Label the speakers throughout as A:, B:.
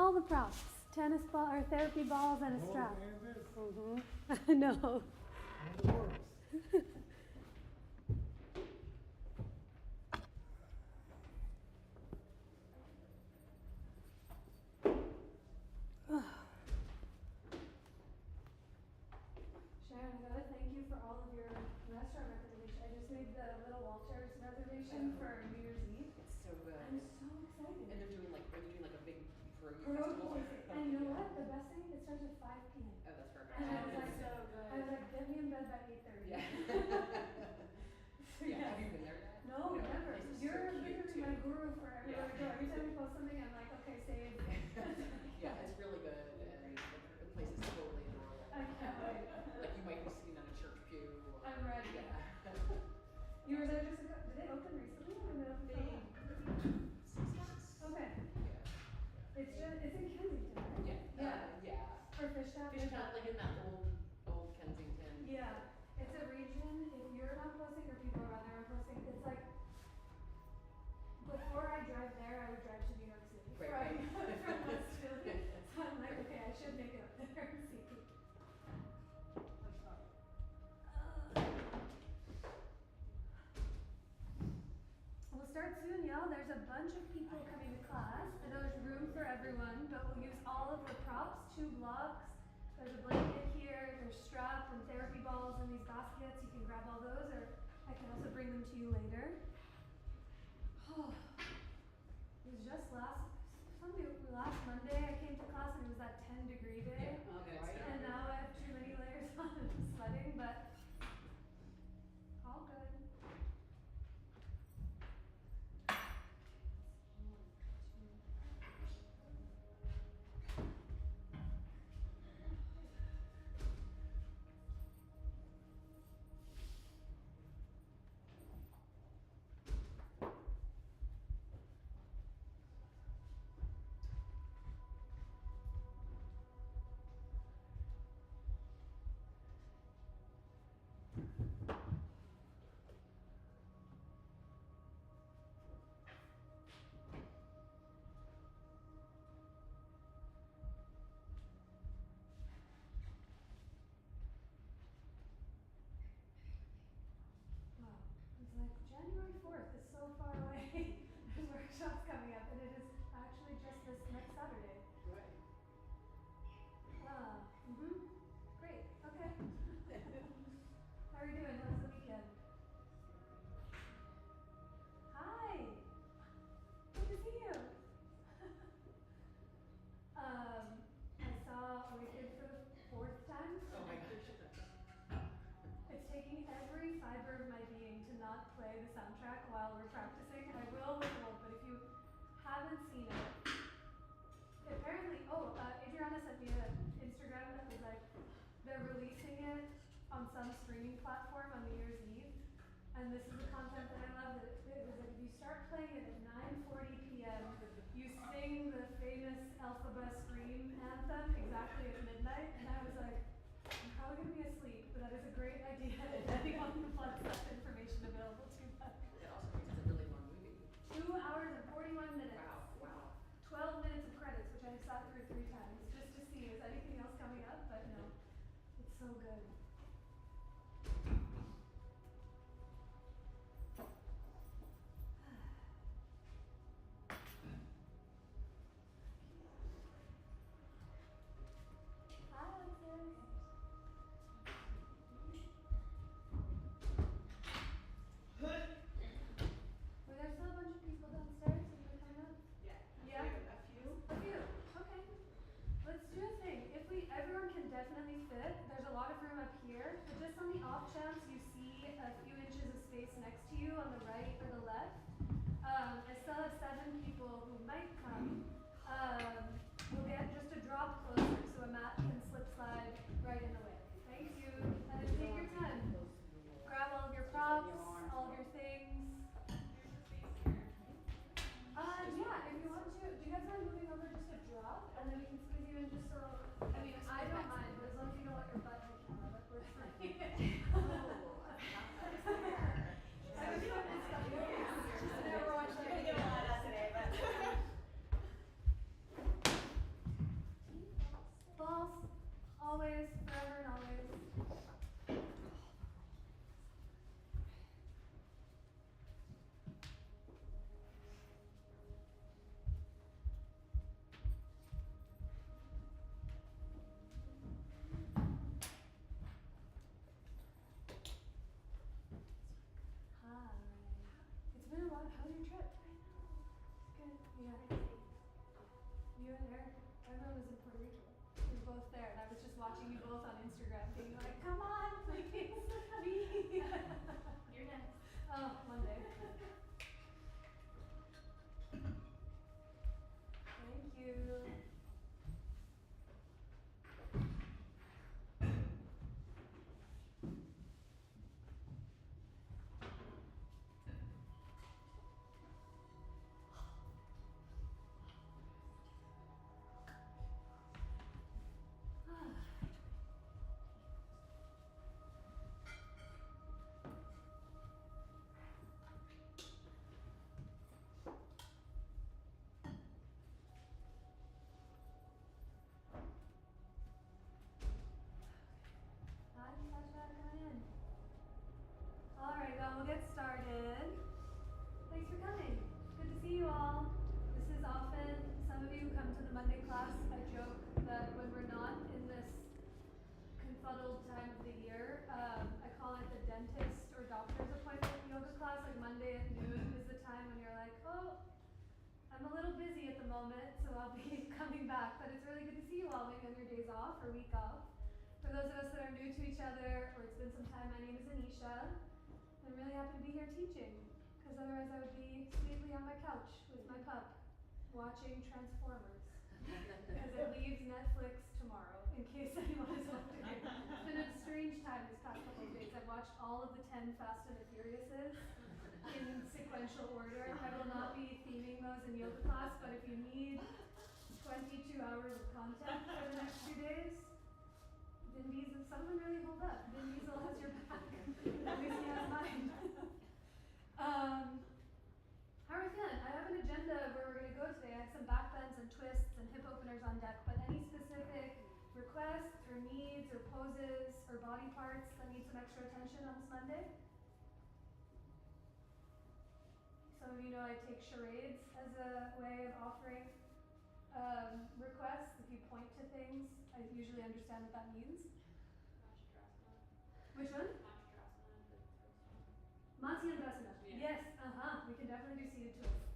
A: All the props. Tennis ball or therapy balls and a strap. I know. Sharon, I gotta thank you for all of your restaurant recommendations. I just made the Little Walters reservation for New Year's Eve.
B: It's so good.
A: I'm so excited.
B: And they're doing like a big pierogi
A: Pierogi.
B: festival.
A: And you know what? The best thing, it starts at 5 p.m.
B: Oh, that's perfect.
A: And I was like,
C: so good.
A: I was like, get me in bed by 8:30.
B: Yeah.
A: So
B: Yeah.
A: yes.
B: Have you been there yet?
A: No,
B: You know,
A: never.
B: the place is
A: You're
B: so cute,
A: literally
B: too.
A: my guru for everywhere
B: Yeah.
A: we go. Every time we post something, I'm like, okay, save.
B: Yeah, it's really good, and the place is totally adorable.
A: I can't wait.
B: Like you might be sitting on a church pew. Or,
A: I'm ready.
B: Yeah.
A: You were there just ago. Did they open recently? Or did it open for a while?
B: 6 months.
A: Okay.
B: Yeah.
A: It's in Kensington, right?
B: Yeah. Yeah.
A: For Fishtown?
B: Fish Town, like in that old Kensington.
A: Yeah. It's a region, if you're not posting or people around there are posting, it's like, before I drive there, I would drive to New York City.
B: Right.
A: From West Philly. So I'm like, okay, I should make it up there and see. We'll start soon, y'all. There's a bunch of people coming to class. I know there's room for everyone, but we'll use all of the props, 2 blocks. There's a blanket here, there's strap and therapy balls in these baskets. You can grab all those, or I can also bring them to you later. It was just last Monday I came to class and it was that 10-degree day.
B: Yeah. Okay. Right.
A: And now I have too many layers on and I'm sweating, but all good. Wow. It's like January 4th is so far away. There's workshops coming up and it is actually just this next Saturday.
B: Right.
A: Great. Okay. How are you doing? How was the weekend? Hi. Good to see you. I saw Wicked for the 4th time.
B: Oh my gosh.
A: It's taking every fiber of my being to not play the soundtrack while we're practicing. I will withhold, but if you haven't seen it, apparently, Adriana sent me an Instagram that was like, they're releasing it on some streaming platform on New Year's Eve. And this is the content that I love. That it was like, if you start playing it at 9:40 p.m., you sing the famous Elphaba Scream anthem exactly at midnight. And I was like, I'm probably going to be asleep, but that is a great idea if anyone wants that information available to them.
B: It also makes it a really long
A: Yeah. You and Eric, everyone was in Puerto Rico. We were both there, and I was just watching you both on Instagram, being like, come on, please, me.
C: You're next.
A: Oh, Monday. Thank you. Hi, Sasha, come in. Alright, well, we'll get started. Thanks for coming. Good to see you all. This is often, some of you who come to the Monday class, I joke that when we're not in this confuddled time of the year, I call it the dentist or doctor's appointment yoga class. Like Monday at noon is the time when you're like, oh, I'm a little busy at the moment, so I'll be coming back. But it's really good to see you all, maybe on your days off or week off. For those of us that are new to each other, or it's been some time, my name is Anisha. I'm really happy to be here teaching, because otherwise I would be sweetly on my couch with my pup, watching Transformers. Because it leaves Netflix tomorrow, in case anyone is wondering. It's been a strange time these past couple of days. I've watched all of the 10 Fast and the Furiouses in sequential order. I will not be theming those in yoga class, but if you need 22 hours of content for the next few days, Vin Diesel, some of them really hold up. Vin Diesel has your back. At least he has mine. How are we feeling? I have an agenda where we're going to go today. I have some back bends and twists and hip openers on deck, but any specific requests or needs or poses or body parts that need some extra attention on this Monday? Some of you know I take charades as a way of offering requests. If you point to things, I usually understand what that means. Which one? Matsyendrasana.
C: Yeah.
A: Yes, we can definitely do seated twists.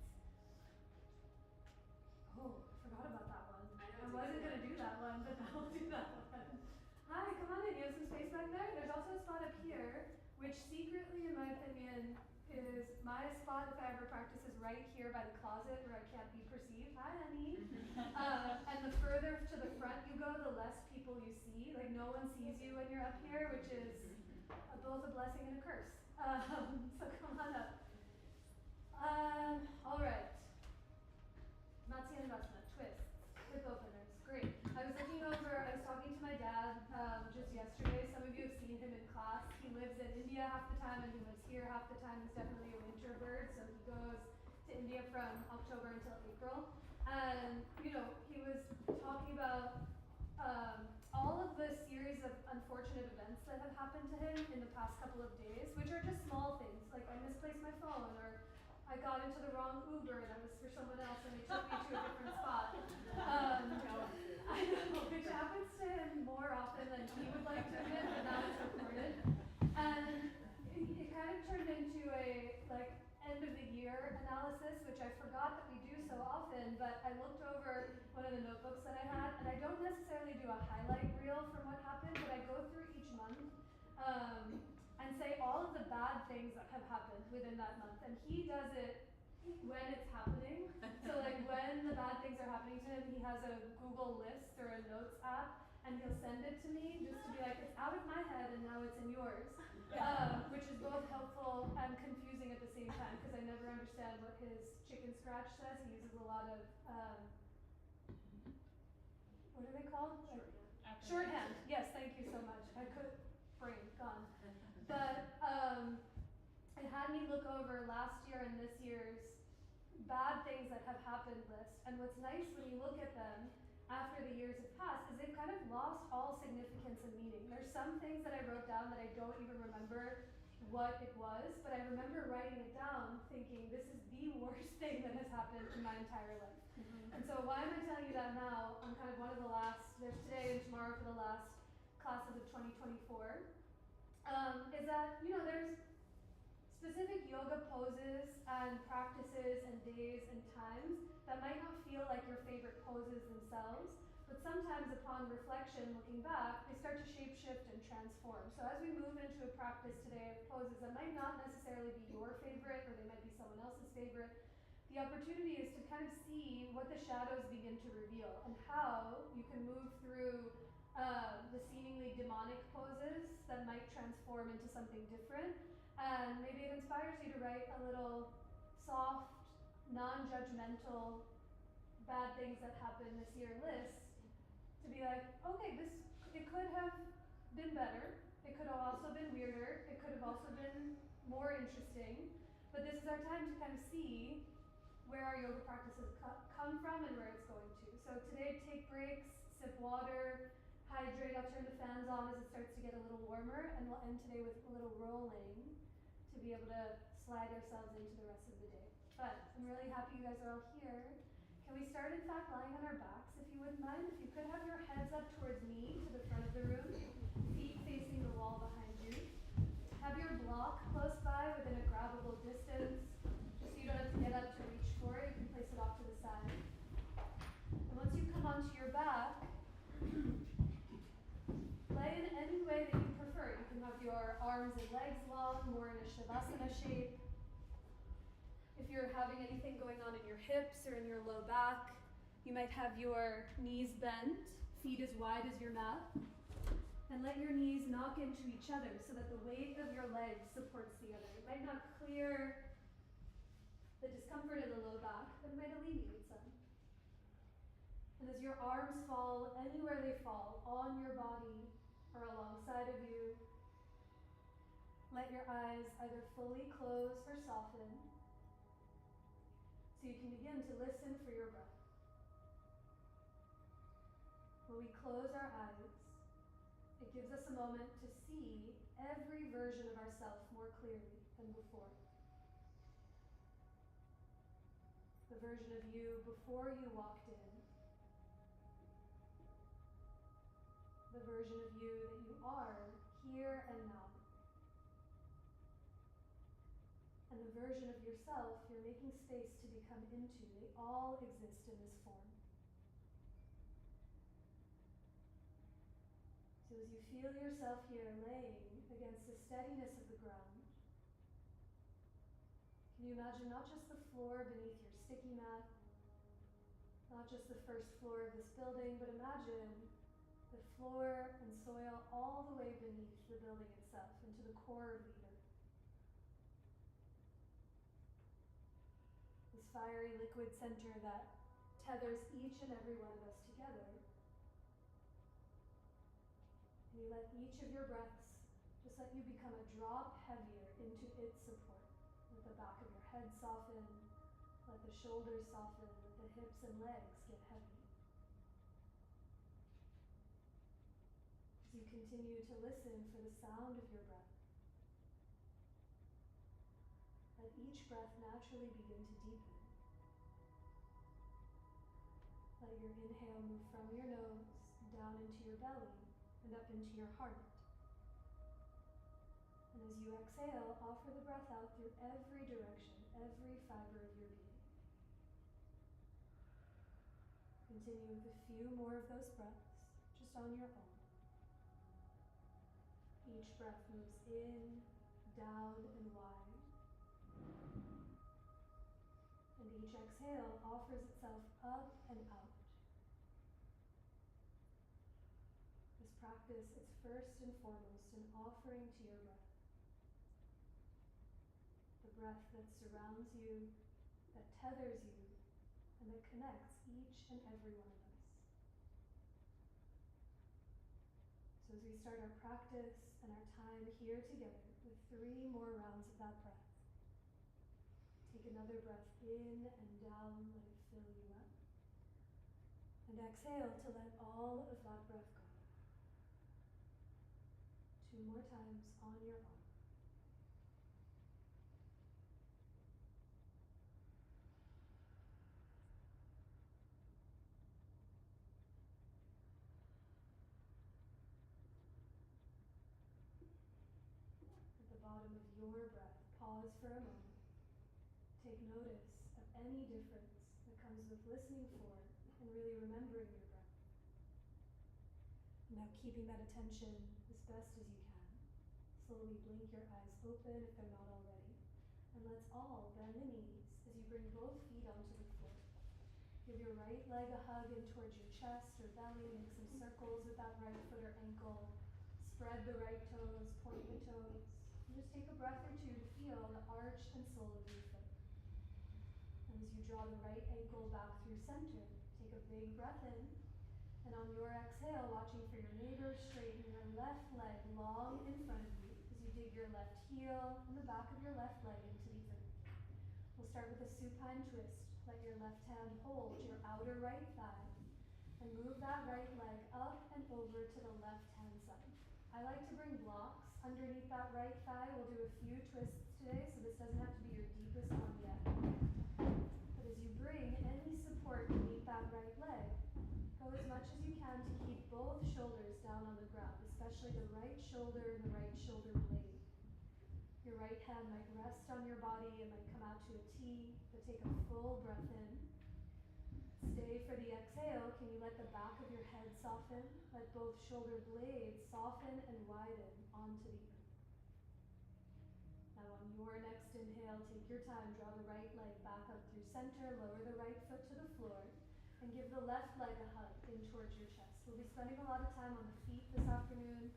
A: Oh, I forgot about that one. I wasn't gonna do that one, but I'll do that one. Hi, come on in. You have some space back there? There's also a spot up here, which secretly, in my opinion, is my spot if I ever practice is right here by the closet where I can't be perceived. Hi, honey. And the further to the front you go, the less people you see. Like no one sees you when you're up here, which is both a blessing and a curse. So come on up. All right. Matsyendrasana, twists, hip openers. Great. I was talking to my dad just yesterday. Some of you have seen him in class. He lives in India half the time and he lives here half the time. He's definitely a winter bird, so he goes to India from October until April. And, you know, he was talking about all of the series of unfortunate events that have happened to him in the past couple of days, which are just small things, like I misplaced my phone, or I got into the wrong Uber and it was for someone else and they took me to a different spot. I know, which happens to him more often than he would like to admit, but now it's recorded. And it kind of turned into a, like, end of the year analysis, which I forgot that we do so often, but I looked over one of the notebooks that I had, and I don't necessarily do a highlight reel from what happened, but I go through each month and say all of the bad things that have happened within that month, and he does it when it's happening. So like when the bad things are happening to him, he has a Google list or a notes app, and he'll send it to me just to be like, it's out of my head and now it's in yours. Which is both helpful and confusing at the same time, because I never understand what his chicken scratch says. He uses a lot of, what are they called? Shorthand. Yes, thank you so much. I could, brain gone. But it had me look over last year and this year's bad things that have happened list. And what's nice when you look at them after the years have passed is they've kind of lost all significance and meaning. There's some things that I wrote down that I don't even remember what it was, but I remember writing it down thinking this is the worst thing that has happened in my entire life. And so why am I telling you that now? I'm kind of one of the last, there's today and tomorrow for the last classes of 2024, is that, you know, there's specific yoga poses and practices and days and times that might not feel like your favorite poses themselves, but sometimes upon reflection, looking back, they start to shape-shift and transform. So as we move into a practice today of poses that might not necessarily be your favorite, or they might be someone else's favorite, the opportunity is to kind of see what the shadows begin to reveal and how you can move through the seemingly demonic poses that might transform into something different. And maybe it inspires you to write a little soft, non-judgmental, bad things that happened this year list to be like, okay, it could have been better. It could have also been weirder. It could have also been more interesting. But this is our time to kind of see where our yoga practices come from and where it's going to. So today, take breaks, sip water, hydrate. I'll turn the fans on as it starts to get a little warmer, and we'll end today with a little rolling to be able to slide ourselves into the rest of the day. But I'm really happy you guys are all here. Can we start, in fact, lying on our backs, if you wouldn't mind? If you could have your heads up towards me, to the front of the room, feet facing the wall behind you. Have your block close by within a grabbable distance, just so you don't have to get up to reach for it. You can place it off to the side. And once you come onto your back, lay in any way that you prefer. You can have your arms and legs long, more in a Shavasana shape. If you're having anything going on in your hips or in your low back, you might have your knees bent, feet as wide as your mat, and let your knees knock into each other so that the weight of your legs supports the other. It might not clear the discomfort in the low back, but it might alleviate some. And as your arms fall anywhere they fall, on your body or alongside of you, let your eyes either fully close or soften, so you can begin to listen for your breath. When we close our eyes, it gives us a moment to see every version of ourselves more clearly than before. The version of you before you walked in. The version of you that you are here and now. And the version of yourself you're making space to become into. They all exist in this form. So as you feel yourself here laying against the steadiness of the ground, can you imagine not just the floor beneath your sticky mat, not just the first floor of this building, but imagine the floor and soil all the way beneath the building itself, into the core of the earth. This fiery liquid center that tethers each and every one of us together. And you let each of your breaths just let you become a drop heavier into its support. Let the back of your head soften, let the shoulders soften, let the hips and legs get heavy. As you continue to listen for the sound of your breath, let each breath naturally begin to deepen. Let your inhale move from your nose, down into your belly, and up into your heart. And as you exhale, offer the breath out through every direction, every fiber of your being. Continue with a few more of those breaths, just on your own. Each breath moves in, down, and wide. And each exhale offers itself up and out. This practice is first and foremost an offering to your breath. The breath that surrounds you, that tethers you, and that connects each and every one of us. So as we start our practice and our time here together with 3 more rounds of that breath, take another breath in and down, let it fill you up. And exhale to let all of that breath go. 2 more times on your own. At the bottom of your breath, pause for a moment. Take notice of any difference that comes with listening for and really remembering your breath. Now keeping that attention as best as you can. Slowly blink your eyes open if they're not already. And let's all bend the knees as you bring both feet onto the floor. Give your right leg a hug in towards your chest or belly. Make some circles with that right foot or ankle. Spread the right toes, point the toes. And just take a breath or two to feel the arch and sole of your foot. And as you draw the right ankle back through center, take a big breath in. And on your exhale, watching for your neighbor, straighten your left leg long in front of you as you dig your left heel and the back of your left leg into the earth. We'll start with a supine twist. Let your left hand hold your outer right thigh and move that right leg up and over to the left hand side. I like to bring blocks underneath that right thigh. We'll do a few twists today, so this doesn't have to be your deepest one yet. But as you bring any support beneath that right leg, go as much as you can to keep both shoulders down on the ground, especially the right shoulder and the right shoulder blade. Your right hand might rest on your body, it might come out to a T, but take a full breath in. Stay for the exhale. Can you let the back of your head soften? Let both shoulder blades soften and widen onto the earth. Now on your next inhale, take your time, draw the right leg back up through center, lower the right foot to the floor, and give the left leg a hug in towards your chest. We'll be spending a lot of time on the feet this afternoon,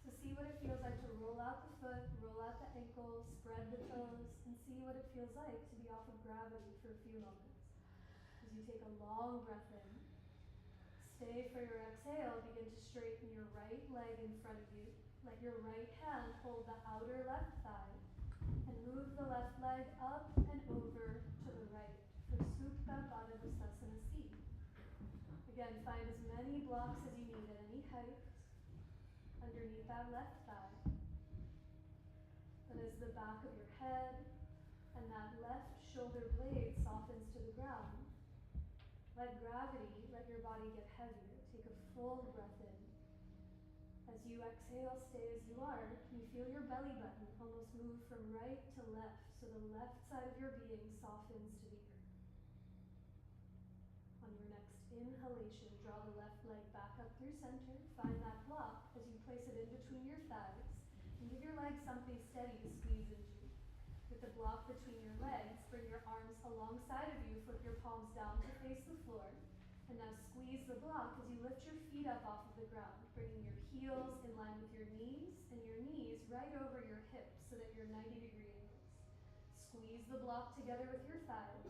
A: so see what it feels like to roll out the foot, roll out the ankle, spread the toes, and see what it feels like to be off of gravity for a few moments. As you take a long breath in, stay for your exhale, begin to straighten your right leg in front of you. Let your right hand hold the outer left thigh, and move the left leg up and over to the right for Supta Pada Visasana C. Again, find as many blocks as you need at any height underneath that left thigh. But as the back of your head and that left shoulder blade softens to the ground, let gravity, let your body get heavier. Take a full breath in. As you exhale, stay as you are. Can you feel your belly button almost move from right to left, so the left side of your being softens to the earth. On your next inhalation, draw the left leg back up through center. Find that block as you place it in between your thighs, and give your legs something steady to squeeze into. With the block between your legs, bring your arms alongside of you, flip your palms down to face the floor, and now squeeze the block as you lift your feet up off of the ground, bringing your heels in line with your knees, and your knees right over your hips so that you're 90-degree angles. Squeeze the block together with your thighs,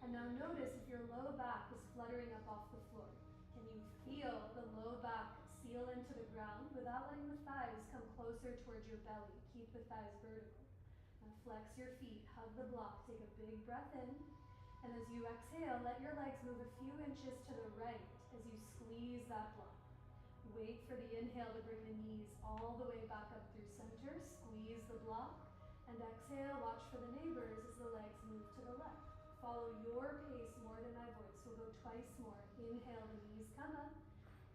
A: and now notice if your low back is fluttering up off the floor. Can you feel the low back seal into the ground without letting the thighs come closer towards your belly? Keep the thighs vertical. Flex your feet, hug the block, take a big breath in, and as you exhale, let your legs move a few inches to the right as you squeeze that block. Wait for the inhale to bring the knees all the way back up through center, squeeze the block, and exhale, watch for the neighbors as the legs move to the left. Follow your pace more than my voice. We'll go twice more. Inhale, the knees come up.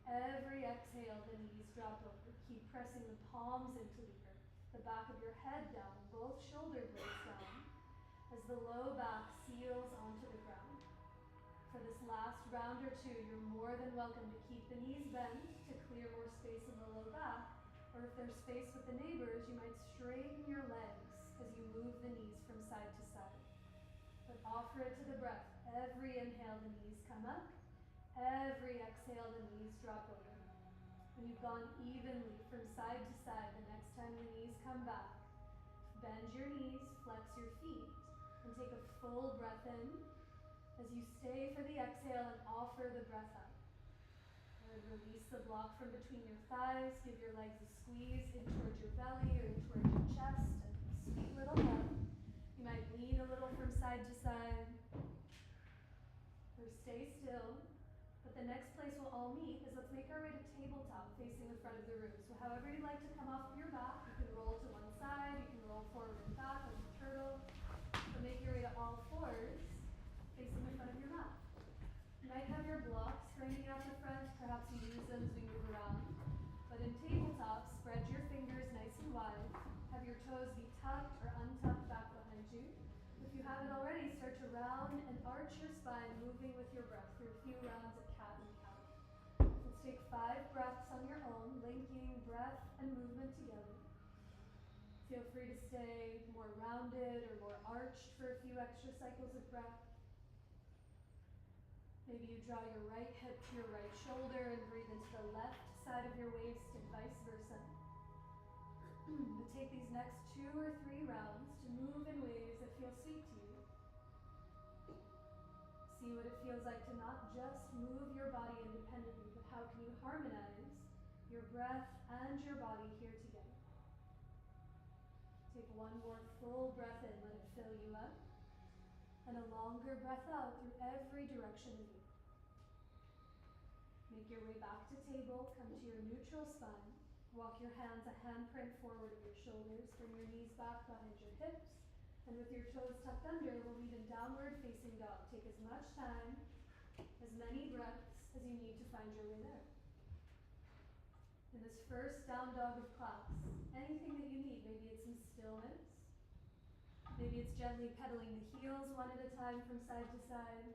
A: Every exhale, the knees drop over. Keep pressing the palms into the earth. The back of your head down, both shoulder blades down, as the low back seals onto the ground. For this last round or two, you're more than welcome to keep the knees bent to clear more space in the low back, or if there's space with the neighbors, you might straighten your legs as you move the knees from side to side. But offer it to the breath. Every inhale, the knees come up. Every exhale, the knees drop over. When you've gone evenly from side to side, the next time the knees come back, bend your knees, flex your feet, and take a full breath in as you stay for the exhale and offer the breath out. And release the block from between your thighs, give your legs a squeeze in towards your belly or in towards your chest, and a sweet little hug. You might lean a little from side to side, or stay still. But the next place we'll all meet is let's make our way to tabletop facing the front of the room. So however you'd like to come off of your back, you can roll to one side, you can roll forward and back like a turtle, or make your way to all fours facing the front of your mat. You might have your blocks framing out the front, perhaps you use them as we move around. But in tabletop, spread your fingers nice and wide, have your toes be tucked or untucked back behind you. If you haven't already, start to round and arch your spine, moving with 5 breaths on your own, linking breath and movement together. Feel free to stay more rounded or more arched for a few extra cycles of breath. Maybe you draw your right hip to your right shoulder and breathe into the left side of your waist and vice versa. But take these next 2 or 3 rounds to move in ways that feel sweet to you. See what it feels like to not just move your body independently, but how can you harmonize your breath and your body here together. Take one more full breath in, let it fill you up, and a longer breath out through every direction of you. Make your way back to table, come to your neutral spine. Walk your hands a handprint forward of your shoulders, bring your knees back behind your hips, and with your toes tucked under, we'll meet in downward facing dog. Take as much time, as many breaths as you need to find your way there. In this first down dog of class, anything that you need, maybe it's some stillness, maybe it's gently pedaling the heels one at a time from side to side,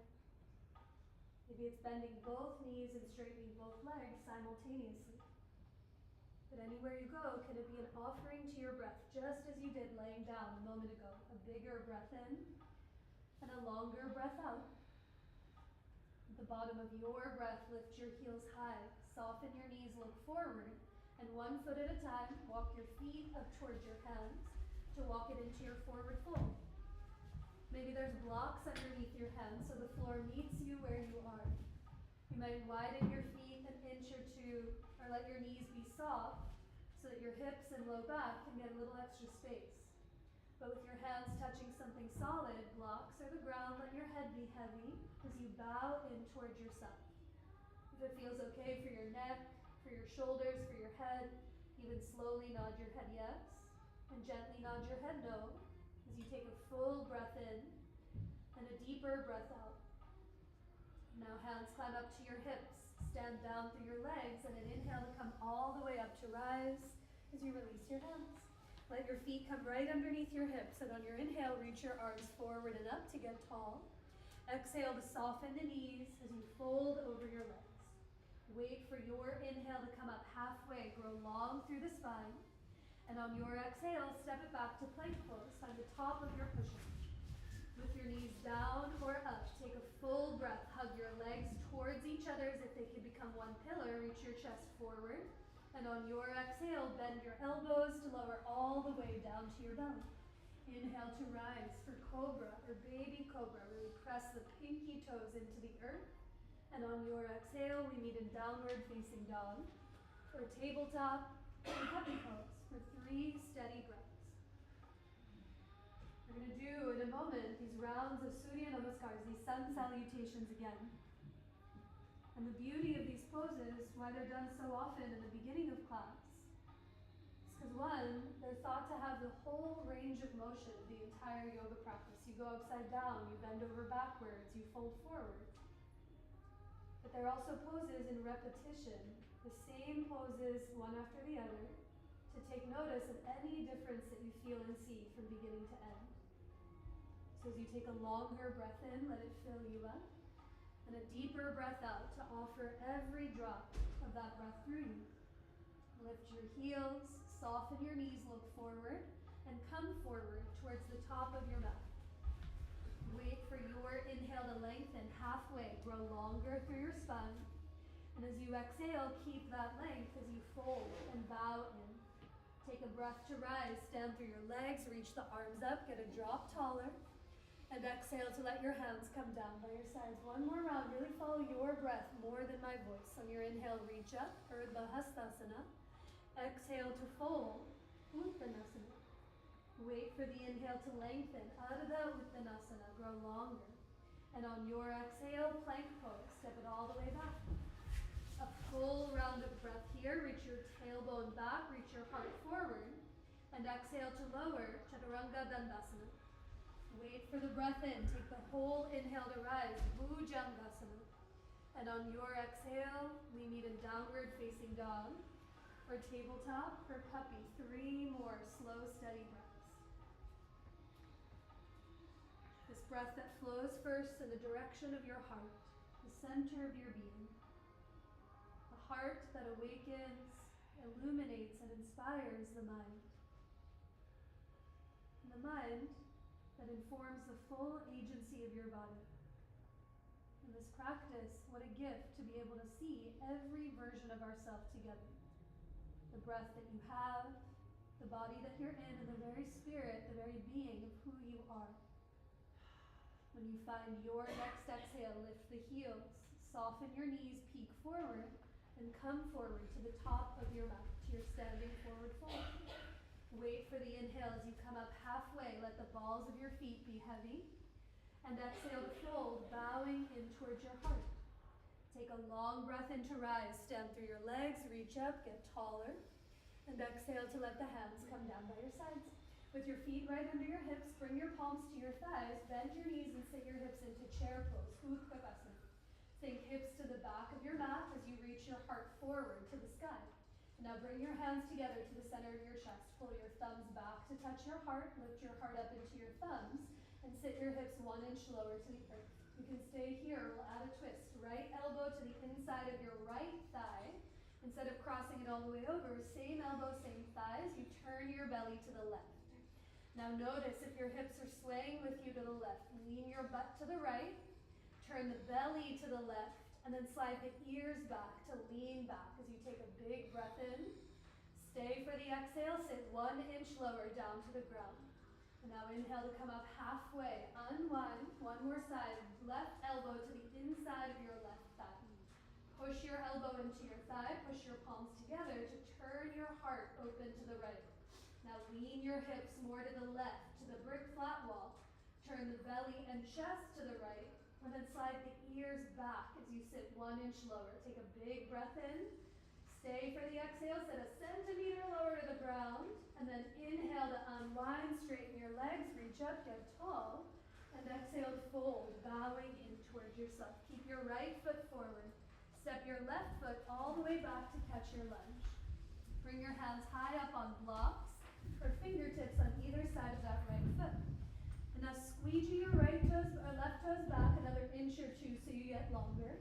A: maybe it's bending both knees and straightening both legs simultaneously. But anywhere you go, can it be an offering to your breath, just as you did laying down a moment ago? A bigger breath in and a longer breath out. At the bottom of your breath, lift your heels high, soften your knees, look forward, and 1 foot at a time, walk your feet up towards your hands to walk it into your forward fold. Maybe there's blocks underneath your hands so the floor meets you where you are. You might widen your feet an inch or 2, or let your knees be soft so that your hips and low back can get a little extra space. But with your hands touching something solid, blocks or the ground, let your head be heavy as you bow in towards yourself. If it feels okay for your neck, for your shoulders, for your head, even slowly nod your head yes, and gently nod your head no, as you take a full breath in and a deeper breath out. Now hands climb up to your hips. Stand down through your legs, and an inhale to come all the way up to rise as you release your hands. Let your feet come right underneath your hips, and on your inhale, reach your arms forward and up to get tall. Exhale to soften the knees as you fold over your legs. Wait for your inhale to come up halfway, grow long through the spine, and on your exhale, step it back to plank pose, find the top of your cushion. With your knees down or up, take a full breath. Hug your legs towards each other as if they could become one pillar. Reach your chest forward. And on your exhale, bend your elbows to lower all the way down to your belly. Inhale to rise for cobra or baby cobra. Really press the pinky toes into the earth. And on your exhale, we meet in downward facing dog or tabletop or puppy pose for 3 steady breaths. We're going to do, in a moment, these rounds of Surya Namaskars, these sun salutations again. And the beauty of these poses, why they're done so often in the beginning of class, is because one, they're thought to have the whole range of motion of the entire yoga practice. You go upside down, you bend over backwards, you fold forward. But they're also poses in repetition, the same poses one after the other, to take notice of any difference that you feel and see from beginning to end. So as you take a longer breath in, let it fill you up, and a deeper breath out to offer every drop of that breath through you. Lift your heels, soften your knees, look forward, and come forward towards the top of your mat. Wait for your inhale to lengthen halfway, grow longer through your spine, and as you exhale, keep that length as you fold and bow in. Take a breath to rise, stand through your legs, reach the arms up, get a drop taller. And exhale to let your hands come down by your sides. One more round, really follow your breath more than my voice. On your inhale, reach up, Urdhva Hastasana. Exhale to fold, Uttanasana. Wait for the inhale to lengthen, Ardha Uttanasana, grow longer. And on your exhale, plank pose, step it all the way back. A full round of breath here, reach your tailbone back, reach your heart forward. And exhale to lower, Chaturanga Dandasana. Wait for the breath in. Take the whole inhale to rise, Bhujangasana. And on your exhale, we meet in downward facing dog or tabletop or puppy. 3 more slow, steady breaths. This breath that flows first in the direction of your heart, the center of your being. The heart that awakens, illuminates, and inspires the mind. And the mind that informs the full agency of your body. In this practice, what a gift to be able to see every version of ourself together. The breath that you have, the body that you're in, and the very spirit, the very being of who you are. When you find your next exhale, lift the heels, soften your knees, peek forward, and come forward to the top of your mat, to your standing forward fold. Wait for the inhale as you come up halfway. Let the balls of your feet be heavy. And exhale to fold, bowing in towards your heart. Take a long breath in to rise. Stand through your legs, reach up, get taller. And exhale to let the hands come down by your sides. With your feet right under your hips, bring your palms to your thighs, bend your knees and sit your hips into chair pose, Utkatasana. Think hips to the back of your mat as you reach your heart forward to the sky. Now bring your hands together to the center of your chest. Pull your thumbs back to touch your heart. Lift your heart up into your thumbs and sit your hips 1 inch lower to the earth. You can stay here. We'll add a twist. Right elbow to the inside of your right thigh. Instead of crossing it all the way over, same elbow, same thighs, you turn your belly to the left. Now notice if your hips are swaying with you to the left. Lean your butt to the right. Turn the belly to the left. And then slide the ears back to lean back as you take a big breath in. Stay for the exhale. Sit 1 inch lower down to the ground. And now inhale to come up halfway. Unwind. One more side. Left elbow to the inside of your left thigh. Push your elbow into your thigh. Push your palms together to turn your heart open to the right. Now lean your hips more to the left, to the brick flat wall. Turn the belly and chest to the right. And then slide the ears back as you sit 1 inch lower. Take a big breath in. Stay for the exhale. Sit a centimeter lower to the ground. And then inhale to unwind. Straighten your legs. Reach up. Get tall. And exhale to fold. Bowing in towards yourself. Keep your right foot forward. Step your left foot all the way back to catch your lunge. Bring your hands high up on blocks or fingertips on either side of that right foot. And now squeegee your right toes or left toes back another inch or two so you get longer.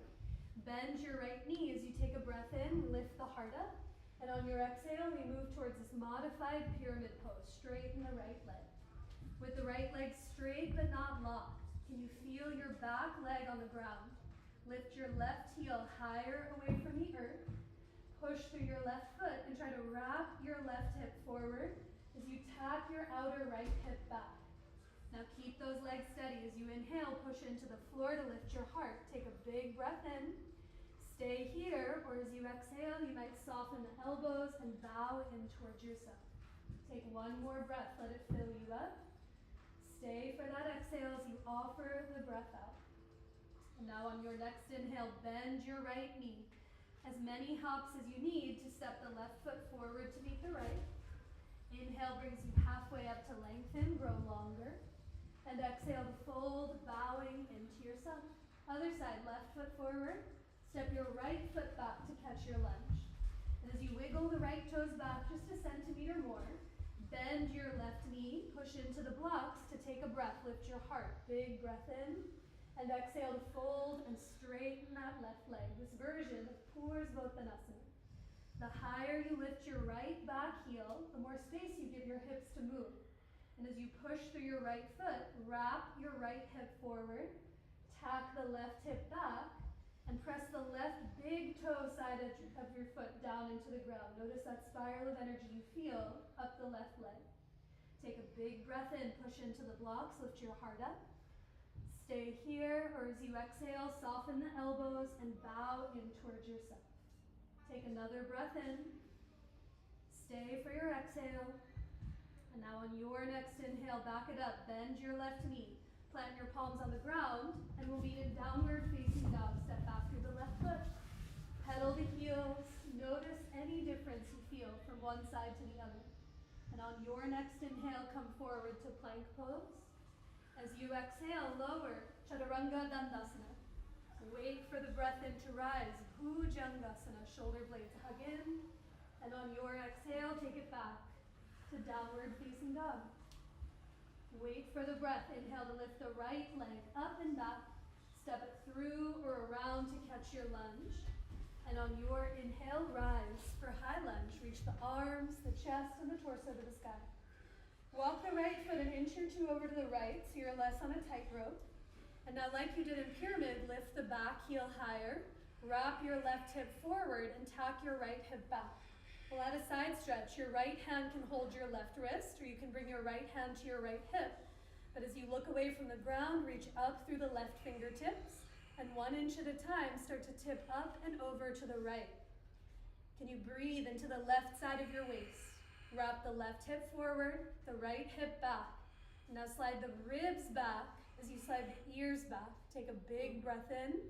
A: Bend your right knee as you take a breath in, lift the heart up. And on your exhale, we move towards this modified pyramid pose. Straighten the right leg. With the right leg straight but not locked, can you feel your back leg on the ground? Lift your left heel higher away from the earth. Push through your left foot and try to wrap your left hip forward as you tap your outer right hip back. Now keep those legs steady. As you inhale, push into the floor to lift your heart. Take a big breath in. Stay here, or as you exhale, you might soften the elbows and bow in towards yourself. Take one more breath. Let it fill you up. Stay for that exhale as you offer the breath out. And now on your next inhale, bend your right knee. As many hops as you need to step the left foot forward to meet the right. Inhale brings you halfway up to lengthen, grow longer. And exhale to fold, bowing into yourself. Other side, left foot forward. Step your right foot back to catch your lunge. And as you wiggle the right toes back just a centimeter more, bend your left knee, push into the blocks to take a breath. Lift your heart, big breath in. And exhale to fold and straighten that left leg. This version of Purusvottanasana. The higher you lift your right back heel, the more space you give your hips to move. And as you push through your right foot, wrap your right hip forward, tack the left hip back, and press the left big toe side of your foot down into the ground. Notice that spiral of energy you feel up the left leg. Take a big breath in, push into the blocks, lift your heart up. Stay here, or as you exhale, soften the elbows and bow in towards yourself. Take another breath in. Stay for your exhale. And now on your next inhale, back it up. Bend your left knee. Plant your palms on the ground, and we'll meet in downward facing dog. Step back through the left foot. Pedal the heels. Notice any difference you feel from one side to the other. And on your next inhale, come forward to plank pose. As you exhale, lower, Chaturanga Dandasana. Wait for the breath in to rise, Bhujangasana, shoulder blades hug in. And on your exhale, take it back to downward facing dog. Wait for the breath. Inhale to lift the right leg up and back. Step it through or around to catch your lunge. And on your inhale, rise for high lunge. Reach the arms, the chest, and the torso to the sky. Walk the right foot an inch or two over to the right so you're less on a tightrope. And now, like you did in pyramid, lift the back heel higher. Wrap your left hip forward and tack your right hip back. We'll add a side stretch. Your right hand can hold your left wrist, or you can bring your right hand to your right hip. But as you look away from the ground, reach up through the left fingertips, and 1 inch at a time, start to tip up and over to the right. Can you breathe into the left side of your waist? Wrap the left hip forward, the right hip back. Now slide the ribs back as you slide the ears back. Take a big breath in.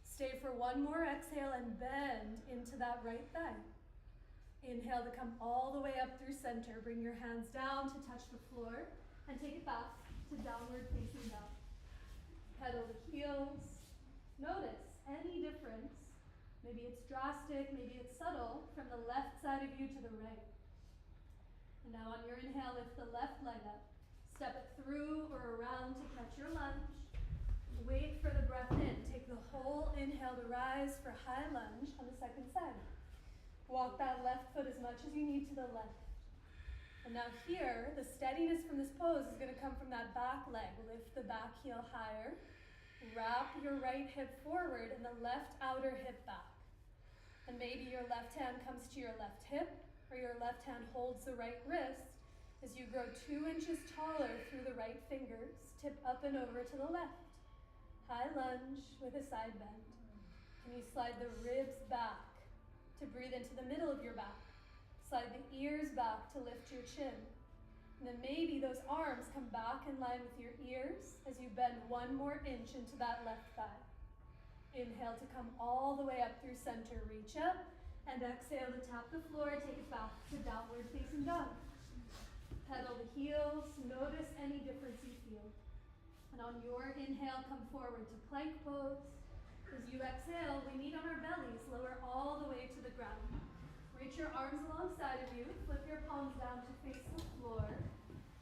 A: Stay for one more exhale and bend into that right thigh. Inhale to come all the way up through center. Bring your hands down to touch the floor and take it back to downward facing dog. Pedal the heels. Notice any difference. Maybe it's drastic, maybe it's subtle, from the left side of you to the right. And now on your inhale, lift the left leg up. Step it through or around to catch your lunge. Wait for the breath in. Take the whole inhale to rise for high lunge on the second side. Walk that left foot as much as you need to the left. And now here, the steadiness from this pose is going to come from that back leg. Lift the back heel higher. Wrap your right hip forward and the left outer hip back. And maybe your left hand comes to your left hip, or your left hand holds the right wrist as you grow 2 inches taller through the right fingers. Tip up and over to the left. High lunge with a side bend. Can you slide the ribs back to breathe into the middle of your back? Slide the ears back to lift your chin. And then maybe those arms come back in line with your ears as you bend 1 more inch into that left thigh. Inhale to come all the way up through center. Reach up and exhale to tap the floor. Take it back to downward facing dog. Pedal the heels. Notice any difference you feel. And on your inhale, come forward to plank pose. As you exhale, we meet on our bellies. Lower all the way to the ground. Reach your arms alongside of you. Flip your palms down to face the floor.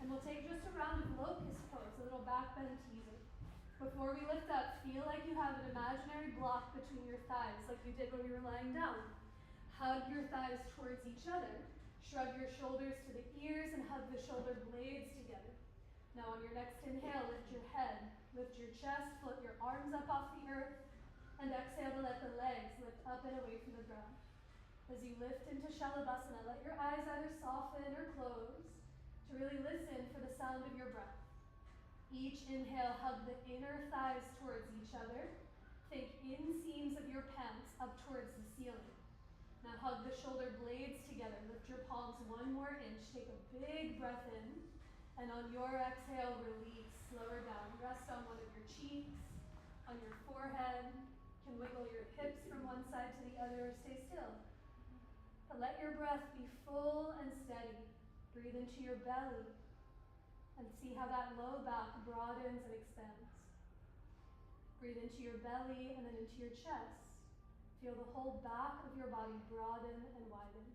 A: And we'll take just a round of locust pose, a little back bend teaser. Before we lift up, feel like you have an imaginary block between your thighs, like you did when you were lying down. Hug your thighs towards each other. Shrug your shoulders to the ears and hug the shoulder blades together. Now on your next inhale, lift your head, lift your chest, float your arms up off the earth, and exhale to let the legs lift up and away from the ground. As you lift into Shalabhasana, let your eyes either soften or close to really listen for the sound of your breath. Each inhale, hug the inner thighs towards each other. Think inseams of your pants up towards the ceiling. Now hug the shoulder blades together. Lift your palms 1 more inch. Take a big breath in. And on your exhale, release. Lower down. Rest on one of your cheeks, on your forehead. You can wiggle your hips from one side to the other or stay still. But let your breath be full and steady. Breathe into your belly and see how that low back broadens and expands. Breathe into your belly and then into your chest. Feel the whole back of your body broaden and widen.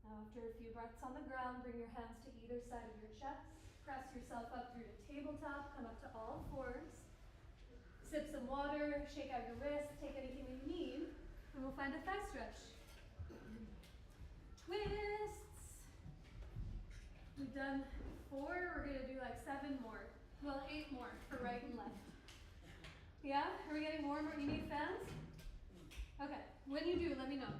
A: Now after a few breaths on the ground, bring your hands to either side of your chest. Press yourself up through the tabletop. Come up to all fours. Sip some water, shake out your wrists, take anything that you need, and we'll find a thigh stretch. Twists. We've done 4, we're gonna do like 7 more. Well, 8 more for right and left. Yeah, are we getting more and more? You need fans? Okay, when you do, let me know.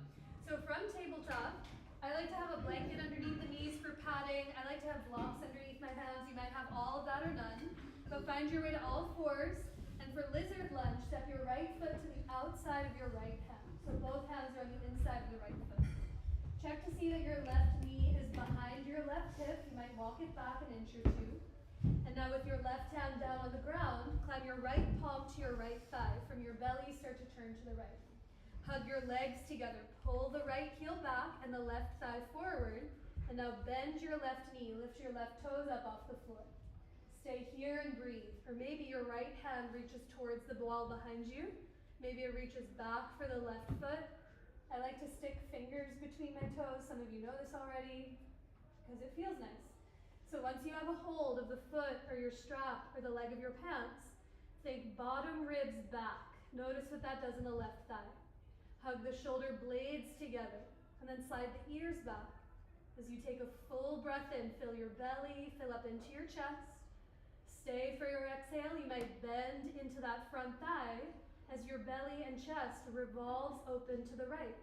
A: So from tabletop, I like to have a blanket underneath the knees for padding. I like to have blocks underneath my hands. You might have all of that or none, but find your way to all fours. And for lizard lunge, step your right foot to the outside of your right hand. So both hands are on the inside of the right foot. Check to see that your left knee is behind your left hip. You might walk it back an inch or 2. And now with your left hand down on the ground, climb your right palm to your right thigh. From your belly, start to turn to the right. Hug your legs together. Pull the right heel back and the left thigh forward. And now bend your left knee. Lift your left toes up off the floor. Stay here and breathe. Or maybe your right hand reaches towards the wall behind you. Maybe it reaches back for the left foot. I like to stick fingers between my toes. Some of you know this already because it feels nice. So once you have a hold of the foot or your strap or the leg of your pants, think bottom ribs back. Notice what that does in the left thigh. Hug the shoulder blades together and then slide the ears back. As you take a full breath in, fill your belly, fill up into your chest. Stay for your exhale. You might bend into that front thigh as your belly and chest revolves open to the right.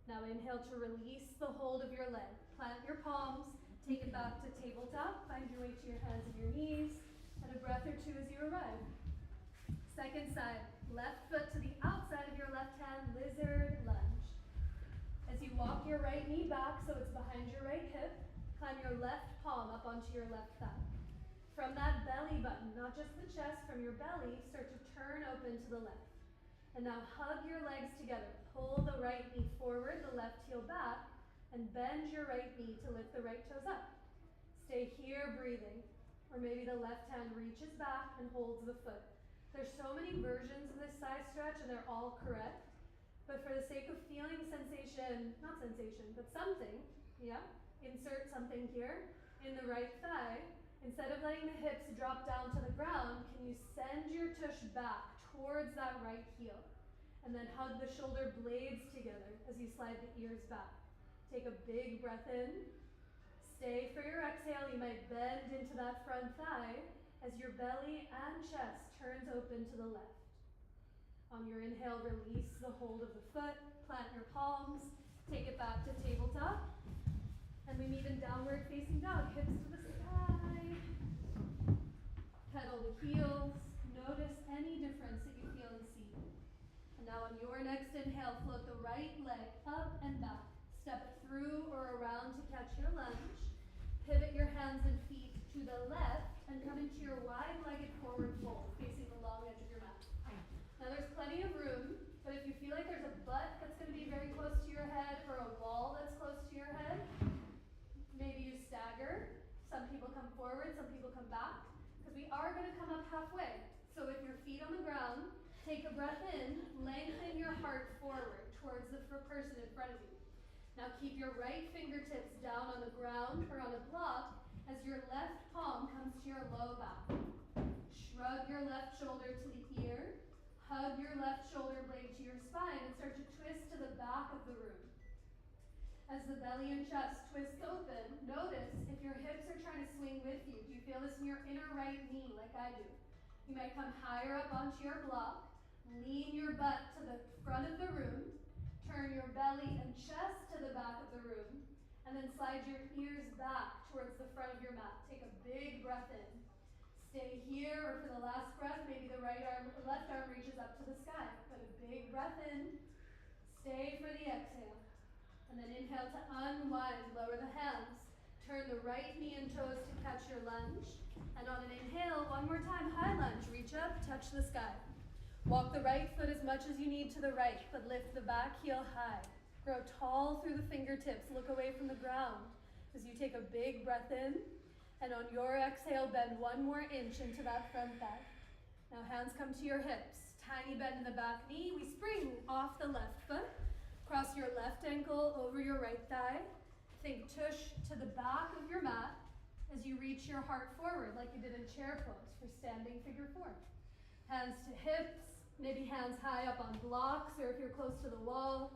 A: Now inhale to release the hold of your leg. Plant your palms, take it back to tabletop. Find your way to your hands and your knees, and a breath or two as you arrive. Second side, left foot to the outside of your left hand, lizard lunge. As you walk your right knee back so it's behind your right hip, climb your left palm up onto your left thigh. From that belly button, not just the chest, from your belly, start to turn open to the left. And now hug your legs together. Pull the right knee forward, the left heel back, and bend your right knee to lift the right toes up. Stay here breathing. Or maybe the left hand reaches back and holds the foot. There's so many versions of this side stretch and they're all correct. But for the sake of feeling sensation, not sensation, but something, yeah, insert something here in the right thigh. Instead of letting the hips drop down to the ground, can you send your tush back towards that right heel? And then hug the shoulder blades together as you slide the ears back. Take a big breath in. Stay for your exhale. You might bend into that front thigh as your belly and chest turns open to the left. On your inhale, release the hold of the foot. Plant your palms. Take it back to tabletop. And we meet in downward facing dog, hips to the sky. Pedal the heels. Notice any difference that you feel in seat. And now on your next inhale, float the right leg up and back. Step through or around to catch your lunge. Pivot your hands and feet to the left and come into your wide-legged forward fold, facing the long edge of your mat. Now there's plenty of room, but if you feel like there's a butt that's going to be very close to your head or a wall that's close to your head, maybe you stagger. Some people come forward, some people come back, because we are going to come up halfway. So with your feet on the ground, take a breath in, lengthen your heart forward towards the person in front of you. Now keep your right fingertips down on the ground or on a block as your left palm comes to your low back. Shrug your left shoulder to the ear, hug your left shoulder blade to your spine, and start to twist to the back of the room. As the belly and chest twist open, notice if your hips are trying to swing with you. Do you feel this in your inner right knee like I do? You might come higher up onto your block, lean your butt to the front of the room, turn your belly and chest to the back of the room, and then slide your ears back towards the front of your mat. Take a big breath in. Stay here, or for the last breath, maybe the left arm reaches up to the sky. Put a big breath in. Stay for the exhale. And then inhale to unwind, lower the hands. Turn the right knee and toes to catch your lunge. And on an inhale, one more time, high lunge. Reach up, touch the sky. Walk the right foot as much as you need to the right, but lift the back heel high. Grow tall through the fingertips. Look away from the ground as you take a big breath in. And on your exhale, bend one more inch into that front thigh. Now hands come to your hips. Tiny bend in the back knee. We spring off the left foot. Cross your left ankle over your right thigh. Think tush to the back of your mat as you reach your heart forward like you did in chair pose for standing figure four. Hands to hips. Maybe hands high up on blocks, or if you're close to the wall,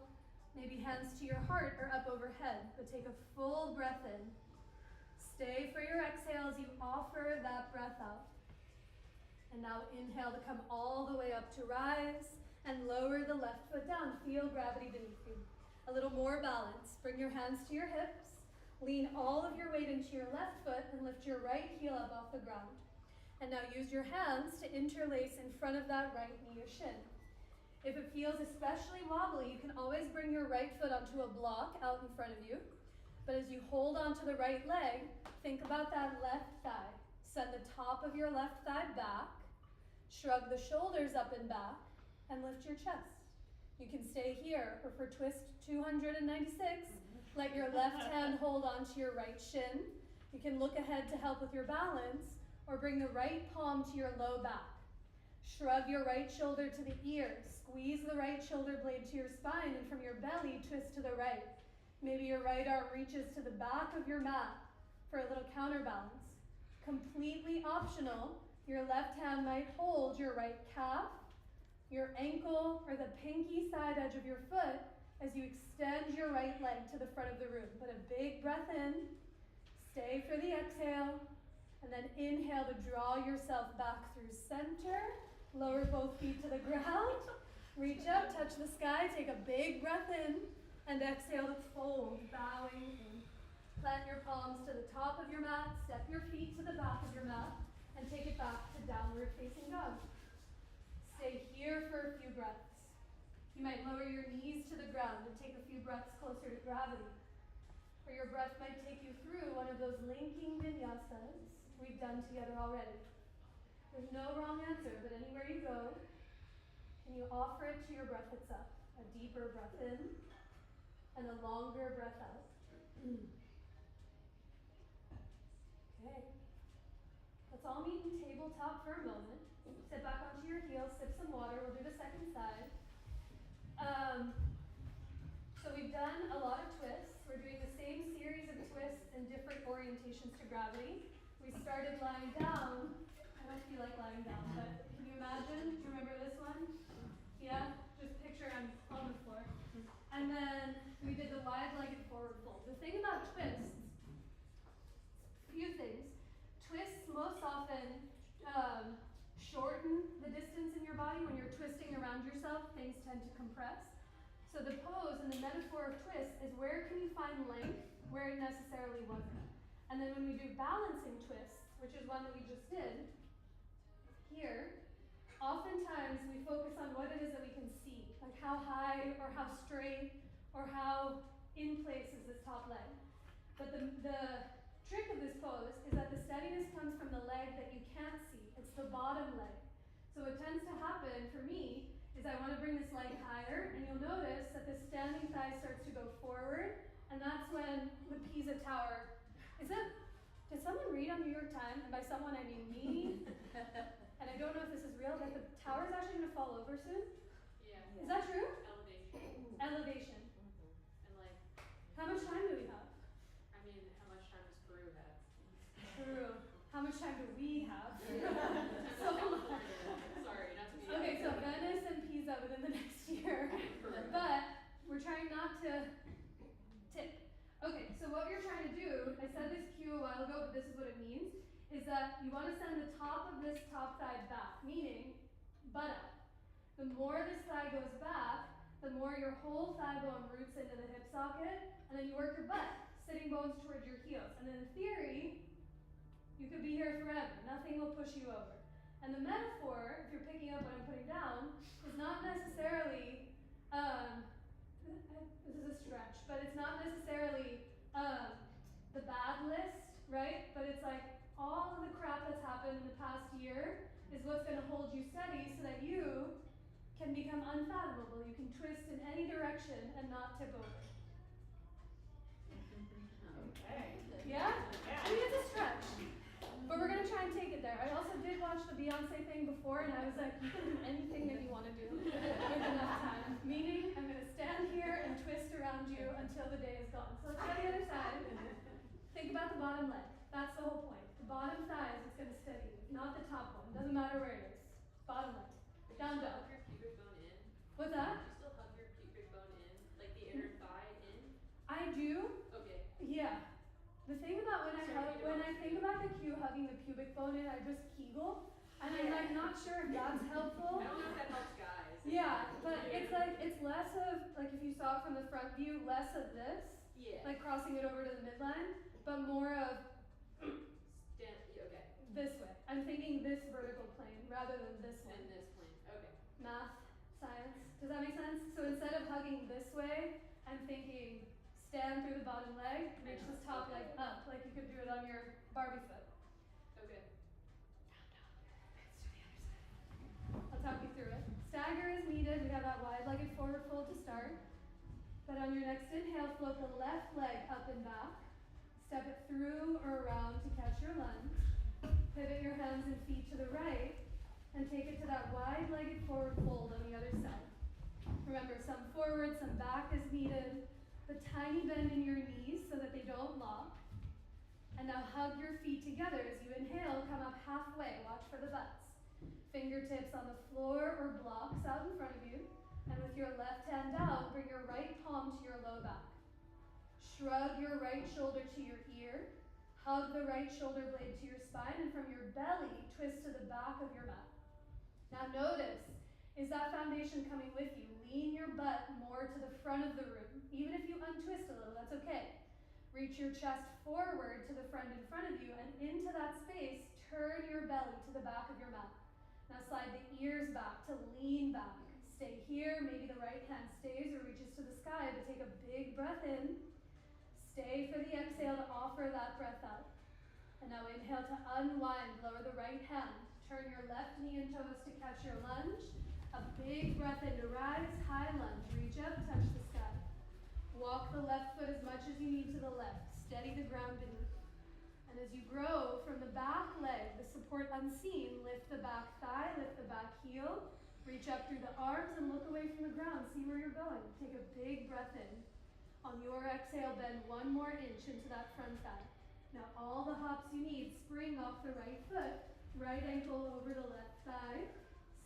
A: maybe hands to your heart or up overhead. But take a full breath in. Stay for your exhale as you offer that breath out. And now inhale to come all the way up to rise and lower the left foot down. Feel gravity beneath you. A little more balance. Bring your hands to your hips. Lean all of your weight into your left foot and lift your right heel up off the ground. And now use your hands to interlace in front of that right knee or shin. If it feels especially wobbly, you can always bring your right foot onto a block out in front of you. But as you hold onto the right leg, think about that left thigh. Send the top of your left thigh back. Shrug the shoulders up and back, and lift your chest. You can stay here, or for twist 296, let your left hand hold onto your right shin. You can look ahead to help with your balance, or bring the right palm to your low back. Shrug your right shoulder to the ear. Squeeze the right shoulder blade to your spine, and from your belly, twist to the right. Maybe your right arm reaches to the back of your mat for a little counterbalance. Completely optional, your left hand might hold your right calf, your ankle or the pinky side edge of your foot as you extend your right leg to the front of the room. Put a big breath in, stay for the exhale, and then inhale to draw yourself back through center. Lower both feet to the ground. Reach up, touch the sky, take a big breath in, and exhale to fold, bowing in. Plant your palms to the top of your mat, step your feet to the back of your mat, and take it back to downward facing dog. Stay here for a few breaths. You might lower your knees to the ground and take a few breaths closer to gravity. Or your breath might take you through one of those linking vinyasas we've done together already. There's no wrong answer, but anywhere you go, can you offer it to your breath itself? A deeper breath in and a longer breath out. Okay. Let's all meet in tabletop for a moment. Sit back onto your heels, sip some water. We'll do the second side. So we've done a lot of twists. We're doing the same series of twists in different orientations to gravity. We started lying down. I don't feel like lying down, but can you imagine? Do you remember this one? Yeah? Just picture I'm on the floor. And then we did the wide-legged forward fold. The thing about twists, a few things. Twists most often shorten the distance in your body. When you're twisting around yourself, things tend to compress. So the pose and the metaphor of twist is where can you find length where it necessarily wasn't. And then when we do balancing twists, which is one that we just did, here, oftentimes we focus on what it is that we can see, like how high or how straight or how in place is this top leg. But the trick of this pose is that the steadiness comes from the leg that you can't see. It's the bottom leg. So what tends to happen for me is I want to bring this leg higher, and you'll notice that the standing thigh starts to go forward, and that's when the Pisa Tower, did someone read on New York Times, and by someone I mean me, and I don't know if this is real, but the tower is actually going to fall over soon?
C: Yeah.
A: Is that true?
C: Elevation.
A: Elevation.
C: And like,
A: How much time do we have?
C: I mean, how much time does Peru have?
A: True. How much time do we have?
C: So sorry, not to be.
A: Okay, so Venice and Pisa within the next year, but we're trying not to tip. Okay, so what you're trying to do, I said this cue a while ago, but this is what it means, is that you want to send the top of this top thigh back, meaning butt up. The more this thigh goes back, the more your whole thigh bone roots into the hip socket, and then you work your butt, sitting bones towards your heels. And in theory, you could be here forever. Nothing will push you over. And the metaphor, if you're picking up what I'm putting down, is not necessarily, this is a stretch, but it's not necessarily the bad list, right? But it's like all of the crap that's happened in the past year is what's going to hold you steady so that you can become unfathomable. You can twist in any direction and not tip over.
B: Okay.
A: Yeah? I mean, it's a stretch. But we're going to try and take it there. I also did watch the Beyonce thing before, and I was like, you can do anything that you want to do with enough time. Meaning, I'm going to stand here and twist around you until the day is gone. So let's try the other side. Think about the bottom leg. That's the whole point. The bottom thigh is what's going to steady you, not the top one. Doesn't matter where it is. Bottom leg. Down dog.
C: Hug your pubic bone in?
A: What's that?
C: Do you still hug your pubic bone in? Like the inner thigh in?
A: I do.
C: Okay.
A: Yeah. The thing about when I think about the cue hugging the pubic bone in, I just kegel, and I'm like not sure if that's helpful.
C: I don't know if that helps guys.
A: Yeah, but it's like it's less of like if you saw it from the front view, less of this,
C: Yeah.
A: like crossing it over to the midline, but more of
C: Okay.
A: this way. I'm thinking this vertical plane rather than this one.
C: In this plane. Okay.
A: Math, science. Does that make sense? So instead of hugging this way, I'm thinking stand through the bottom leg, reach this top leg up, like you could do it on your Barbie foot.
C: Okay.
A: Let's do the other side. I'll talk you through it. Stagger is needed. We have that wide-legged forward fold to start. But on your next inhale, float the left leg up and back. Step it through or around to catch your lunge. Pivot your hands and feet to the right and take it to that wide-legged forward fold on the other side. Remember, some forward, some back is needed. The tiny bend in your knees so that they don't lock. And now hug your feet together as you inhale, come up halfway. Watch for the butts. Fingertips on the floor or blocks out in front of you. And with your left hand down, bring your right palm to your low back. Shrug your right shoulder to your ear. Hug the right shoulder blade to your spine, and from your belly, twist to the back of your mat. Now notice, is that foundation coming with you? Lean your butt more to the front of the room. Even if you untwist a little, that's okay. Reach your chest forward to the friend in front of you, and into that space, turn your belly to the back of your mat. Now slide the ears back to lean back. Stay here, maybe the right hand stays or reaches to the sky, but take a big breath in. Stay for the exhale to offer that breath out. And now inhale to unwind, lower the right hand. Turn your left knee and toes to catch your lunge. A big breath in to rise, high lunge. Reach up, touch the sky. Walk the left foot as much as you need to the left. Steady the ground beneath. And as you grow from the back leg, the support unseen, lift the back thigh, lift the back heel. Reach up through the arms and look away from the ground. See where you're going. Take a big breath in. On your exhale, bend 1 more inch into that front thigh. Now all the hops you need, spring off the right foot, right ankle over the left thigh.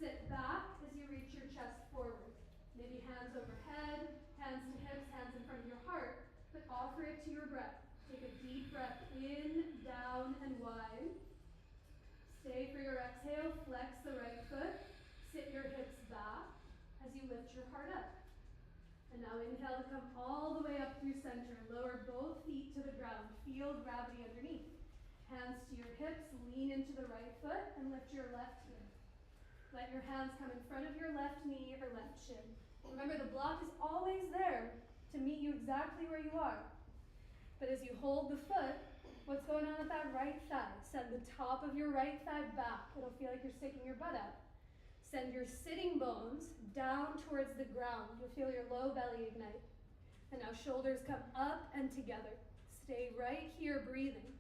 A: Sit back as you reach your chest forward. Maybe hands overhead, hands to hips, hands in front of your heart, but offer it to your breath. Take a deep breath in, down, and wide. Stay for your exhale, flex the right foot, sit your hips back as you lift your heart up. And now inhale to come all the way up through center. Lower both feet to the ground. Feel gravity underneath. Hands to your hips, lean into the right foot, and lift your left heel. Let your hands come in front of your left knee or left shin. Remember, the block is always there to meet you exactly where you are. But as you hold the foot, what's going on with that right thigh? Send the top of your right thigh back. It'll feel like you're sticking your butt out. Send your sitting bones down towards the ground. You'll feel your low belly ignite. And now shoulders come up and together. Stay right here breathing.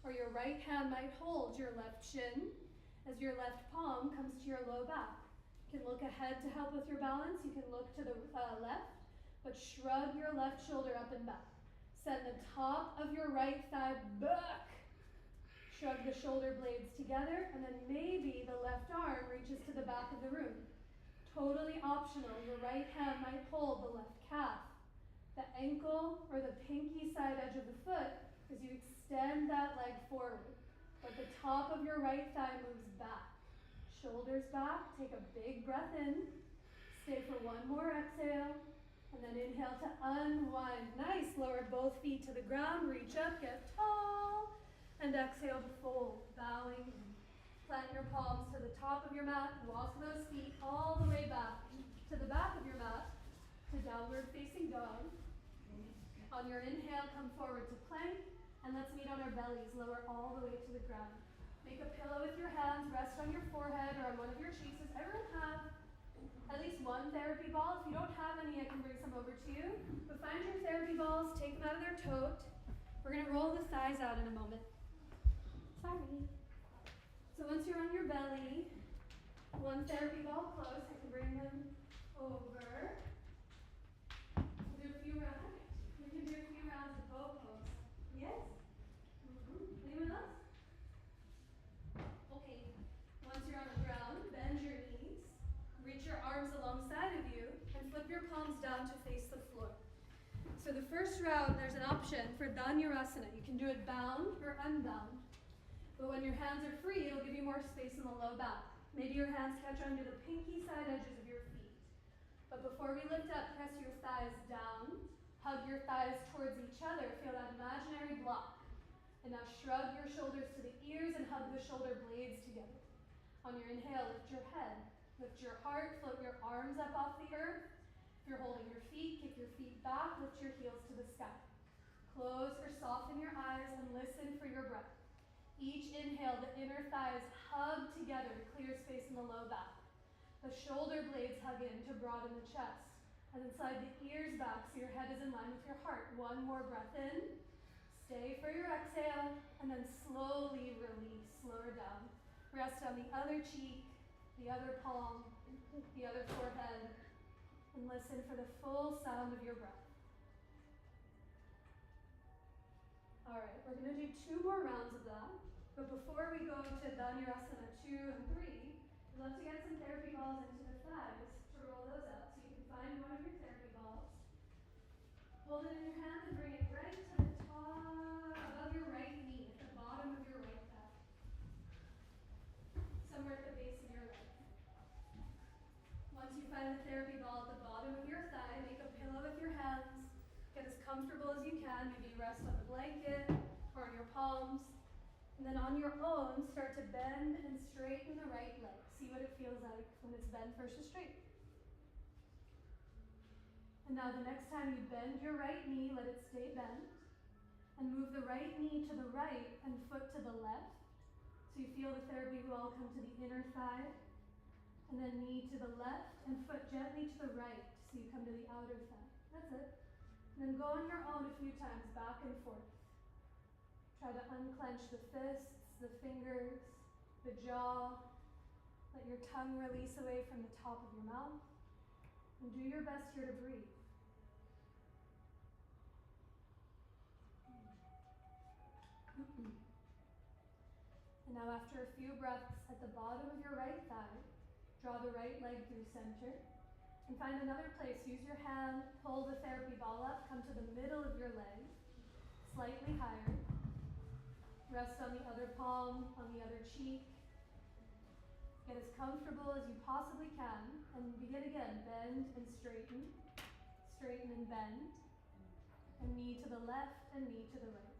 A: Or your right hand might hold your left shin as your left palm comes to your low back. You can look ahead to help with your balance. You can look to the left, but shrug your left shoulder up and back. Send the top of your right thigh back. Shrug the shoulder blades together, and then maybe the left arm reaches to the back of the room. Totally optional. Your right hand might hold the left calf, the ankle, or the pinky side edge of the foot as you extend that leg forward. But the top of your right thigh moves back. Shoulders back. Take a big breath in. Stay for 1 more exhale. And then inhale to unwind. Nice. Lower both feet to the ground. Reach up. Get tall. And exhale to fold, bowing in. Plant your palms to the top of your mat. Walk those feet all the way back to the back of your mat to downward facing dog. On your inhale, come forward to plank, and let's meet on our bellies. Lower all the way to the ground. Make a pillow with your hands. Rest on your forehead or on one of your cheeks. Does everyone have at least one therapy ball? If you don't have any, I can bring some over to you. But find your therapy balls. Take them out of their tote. We're going to roll the thighs out in a moment. Sorry. So once you're on your belly, 1 therapy ball close. I can bring them over. We'll do a few rounds. We can do a few rounds of bow pose. Yes? Anyone else? Okay. Once you're on the ground, bend your knees. Reach your arms alongside of you and flip your palms down to face the floor. So the first round, there's an option for Dhanurasana. You can do it bound or unbound. But when your hands are free, it'll give you more space in the low back. Maybe your hands catch under the pinky side edges of your feet. But before we lift up, press your thighs down. Hug your thighs towards each other. Feel that imaginary block. And now shrug your shoulders to the ears and hug the shoulder blades together. On your inhale, lift your head. Lift your heart. Float your arms up off the earth. If you're holding your feet, kick your feet back. Lift your heels to the sky. Close or soften your eyes and listen for your breath. Each inhale, the inner thighs hug together to clear space in the low back. The shoulder blades hug in to broaden the chest. And then slide the ears back so your head is in line with your heart. 1 more breath in. Stay for your exhale. And then slowly release. Slow her down. Rest on the other cheek, the other palm, the other forehead. And listen for the full sound of your breath. All right, we're going to do 2 more rounds of that. But before we go to Dhanurasana 2 and 3, love to get some therapy balls into the thighs to roll those out. So you can find one of your therapy balls, hold it in your hand and bring it right to the top of your right knee, at the bottom of your right thigh. Somewhere at the base of your leg. Once you find the therapy ball at the bottom of your thigh, make a pillow with your hands. Get as comfortable as you can. Maybe you rest on a blanket or on your palms. And then on your own, start to bend and straighten the right leg. See what it feels like when it's bent versus straight. And now the next time you bend your right knee, let it stay bent. And move the right knee to the right and foot to the left. So you feel the therapy ball come to the inner thigh. And then knee to the left and foot gently to the right. So you come to the outer thigh. That's it. And then go on your own a few times, back and forth. Try to unclench the fists, the fingers, the jaw. Let your tongue release away from the top of your mouth. And do your best here to breathe. And now after a few breaths at the bottom of your right thigh, draw the right leg through center. And find another place. Use your hand, pull the therapy ball up, come to the middle of your leg, slightly higher. Rest on the other palm, on the other cheek. Get as comfortable as you possibly can. And begin again. Bend and straighten. Straighten and bend. And knee to the left and knee to the right.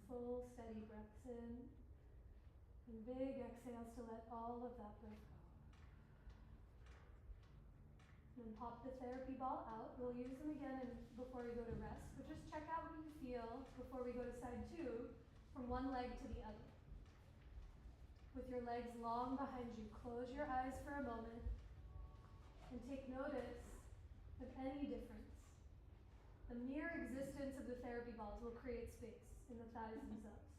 A: Full, steady breaths in. And big exhales to let all of that breath go. And then pop the therapy ball out. We'll use them again before we go to rest, but just check out what you feel before we go to side 2 from one leg to the other. With your legs long behind you, close your eyes for a moment and take notice of any difference. The mere existence of the therapy balls will create space in the thighs themselves.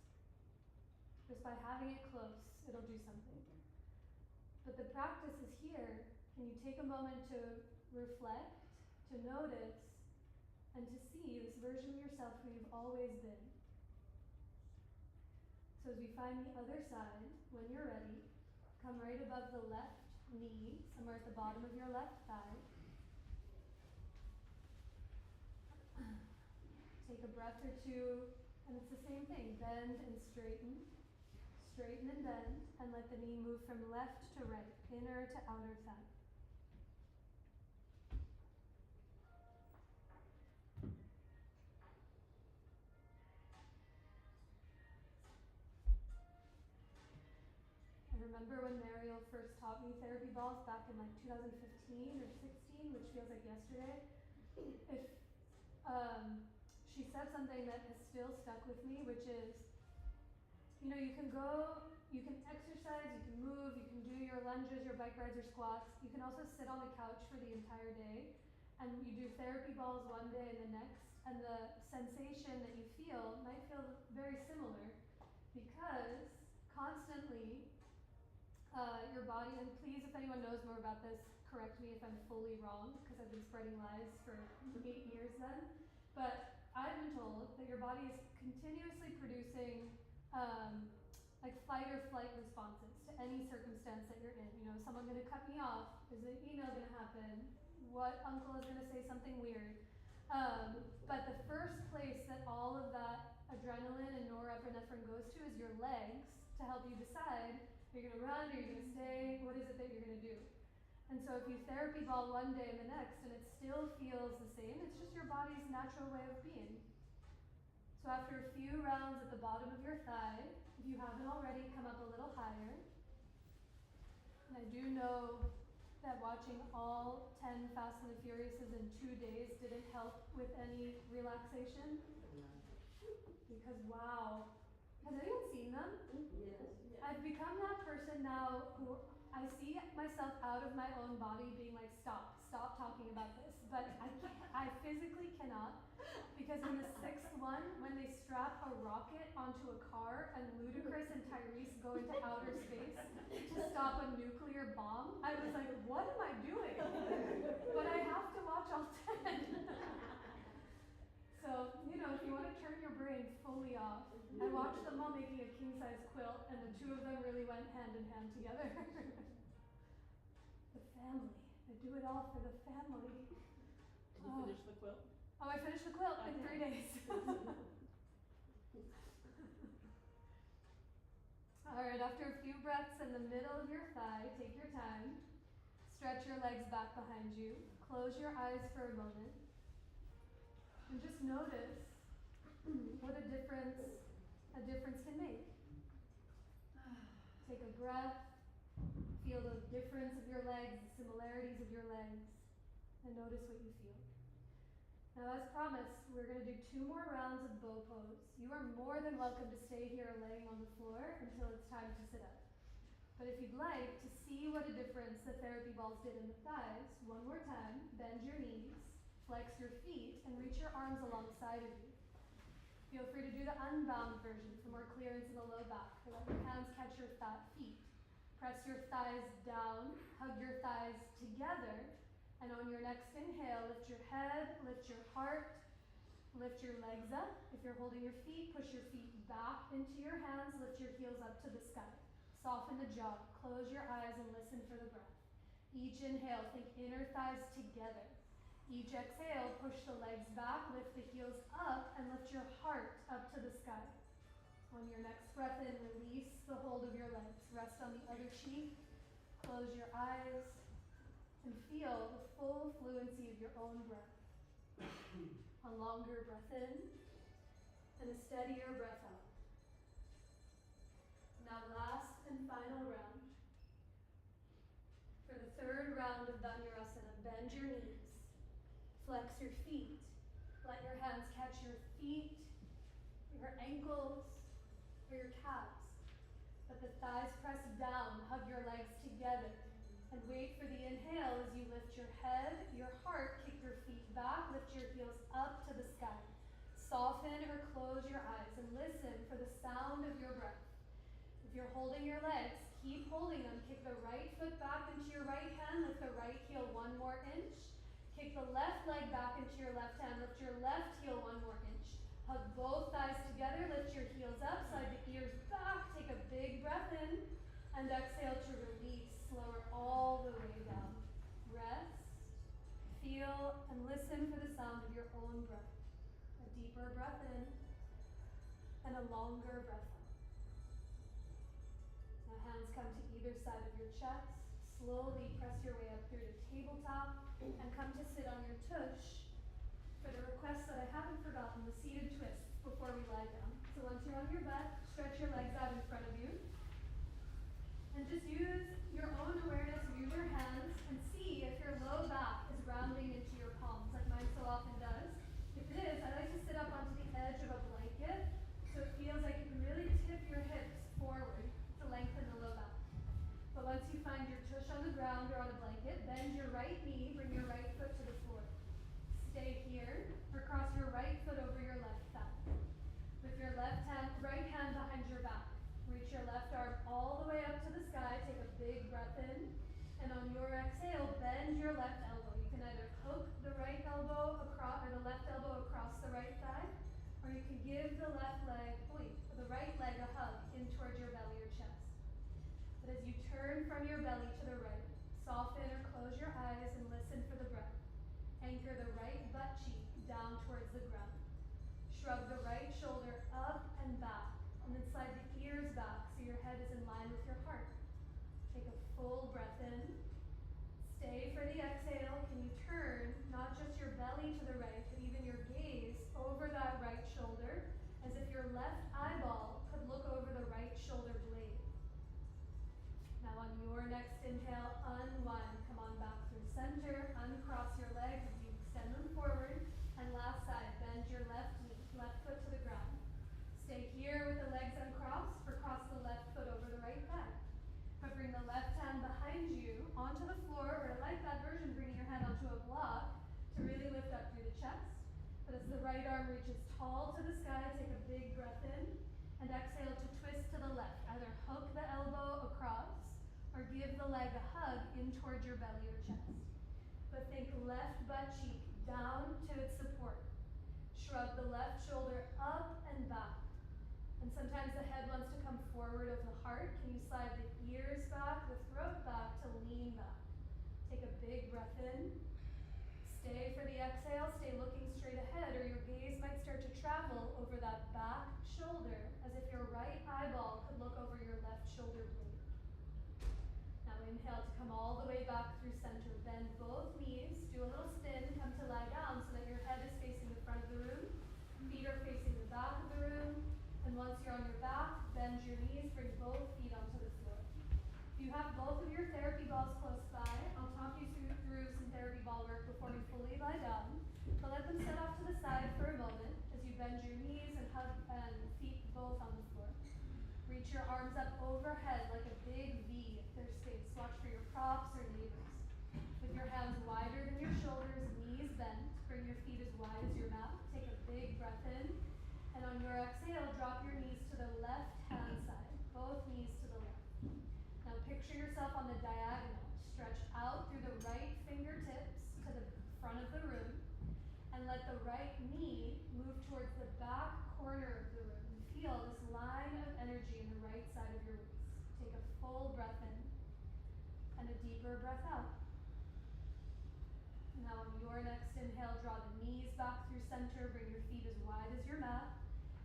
A: Just by having it close, it'll do something. But the practice is here, and you take a moment to reflect, to notice, and to see this version of yourself who you've always been. So as we find the other side, when you're ready, come right above the left knee, somewhere at the bottom of your left thigh. Take a breath or two, and it's the same thing. Bend and straighten. Straighten and bend, and let the knee move from left to right, inner to outer thigh. I remember when Mariel first taught me therapy balls back in like 2015 or 16, which feels like yesterday. She said something that has still stuck with me, which is, you know, you can exercise, you can move, you can do your lunges, your bike rides, your squats. You can also sit on the couch for the entire day, and you do therapy balls one day and the next, and the sensation that you feel might feel very similar, because constantly your body, and please, if anyone knows more about this, correct me if I'm fully wrong, because I've been spreading lies for 8 years then, but I've been told that your body is continuously producing like fight or flight responses to any circumstance that you're in. You know, is someone gonna cut me off? Is an email gonna happen? What uncle is gonna say something weird? But the first place that all of that adrenaline and norepinephrine goes to is your legs, to help you decide, are you gonna run, are you gonna stay, what is it that you're gonna do? And so if you therapy ball one day and the next and it still feels the same, it's just your body's natural way of being. So after a few rounds at the bottom of your thigh, if you haven't already, come up a little higher. And I do know that watching all 10 Fast and the Furiouses in 2 days didn't help with any relaxation. Because wow, has anyone seen them?
B: Yes.
A: I've become that person now who I see myself out of my own body being like, stop talking about this. But I physically cannot, because in the 6th one, when they strap a rocket onto a car and Ludacris and Tyrese go into outer space to stop a nuclear bomb, I was like, what am I doing? watch all 10. So, you know, if you want to turn your brain fully off, I watched them while making a king-size quilt, and the two of them really went hand in hand together. The family. I do it all for the family.
D: Did you finish the quilt?
A: Oh, I finished the quilt in 3 days. All right, after a few breaths in the middle of your thigh, take your time. Stretch your legs back behind you. Close your eyes for a moment. And just notice what a difference can make. Take a breath. Feel the difference of your legs, the similarities of your legs, and notice what you feel. Now, as promised, we're going to do 2 more rounds of bow pose. You are more than welcome to stay here laying on the floor until it's time to sit up. But if you'd like to see what a difference the therapy balls did in the thighs, one more time, bend your knees, flex your feet, and reach your arms alongside of you. Feel free to do the unbound version for more clearance in the low back. Let your hands catch your feet. Press your thighs down, hug your thighs together, and on your next inhale, lift your head, lift your heart, lift your legs up. If you're holding your feet, push your feet back into your hands, lift your heels up to the sky. Soften the jaw, close your eyes, and listen for the breath. Each inhale, think inner thighs together. Each exhale, push the legs back, lift the heels up, and lift your heart up to the sky. On your next breath in, release the hold of your legs. Rest on the other cheek, close your eyes, and feel the full fluency of your own breath. A longer breath in, and a steadier breath out. Now last and final round. For the 3rd round of Dhanurasana, bend your knees, flex your feet, let your hands catch your feet, your ankles, or your calves. Let the thighs press down, hug your legs together, and wait for the inhale as you lift your head, your heart, kick your feet back, lift your heels up to the sky. Soften or close your eyes and listen for the sound of your breath. If you're holding your legs, keep holding them. Kick the right foot back into your right hand, lift the right heel 1 more inch. Kick the left leg back into your left hand, lift your left heel 1 more inch. Hug both thighs together, lift your heels up, slide the ears back, take a big breath in, and exhale to release, lower all the way down. Rest, feel, and listen for the sound of your own breath. A deeper breath in, and a longer breath out. Now hands come to either side of your chest. Slowly press your way up through the tabletop, and come to sit on your tush. For the request that I haven't forgotten, the seated twists before we lie down. So once you're on your butt, stretch your legs out in front of you. And just use your own awareness, use your hands, and see if your low back is rounding into your palms like mine so often does. If it is, I like to sit up onto the edge of a blanket so it feels like you can really tip your hips forward to lengthen the low back. But once you find your tush on the ground or on a blanket, bend your right knee, bring your right foot to the floor. Stay here, or cross your right foot over your left thigh. With your right hand behind your back. Reach your left arm all the way up to the sky, take a big breath in, and on your exhale, bend your left elbow. You can either hook the right elbow across, or the left elbow across the right thigh, or you can give the the right leg a hug in towards your belly or chest. But as you turn from your belly to the right, soften or close your eyes and listen for the breath. Anchor the right butt cheek down towards the ground. Shrug the right shoulder up and back, and then slide the ears back so your head is in line with your heart. Take a full breath in. Stay for the exhale. Can you turn not just your belly to the right, but even your gaze over that right shoulder, as if your left eyeball could look over the right shoulder blade. Now on your next inhale, unwind. Come on back through center. Uncross your legs as you extend them forward. And last side, bend your left knee, left foot to the ground. Stay here with the legs uncrossed, or cross the left foot over the right thigh. But bring the left hand behind you onto the floor, or I like that version, bringing your hand onto a block to really lift up through the chest. But as the right arm reaches tall to the sky, take a big breath in, and exhale to twist to the left. Either hook the elbow across, or give the leg a hug in towards your belly or chest. but think left butt cheek down to its support. Shrug the left shoulder up and back. And sometimes the head wants to come forward of the heart. Can you slide the ears back, the throat back to lean back? Take a big breath in. Stay for the exhale. Stay looking straight ahead, or your gaze might start to travel over that back shoulder as if your right eyeball could look over your left shoulder blade. Now inhale to come all the way back through center. Bend both knees. Do a little spin. Come to lie down so that your head is facing the front of the room. Feet are facing the back of the room. And once you're on your back, bend your knees. Bring both feet onto the floor. If you have both of your therapy balls close by, I'll talk you through some therapy ball work before you fully lie down. But let them set off to the side for a moment as you bend your knees and hug and feet both on the floor. Reach your arms up overhead like a big V if there's space. Watch for your props or neighbors. With your hands wider than your shoulders, knees bent, bring your feet as wide as your mat. Take a big breath in. And on your exhale, drop your knees to the left hand side. Both knees to the left. Now picture yourself on the diagonal. Stretch out through the right fingertips to the front of the room. And let the right knee move towards the back corner of the room. And feel this line of energy in the right side of your waist. Take a full breath in. And a deeper breath out. Now on your next inhale, draw the knees back through center. Bring your feet as wide as your mat.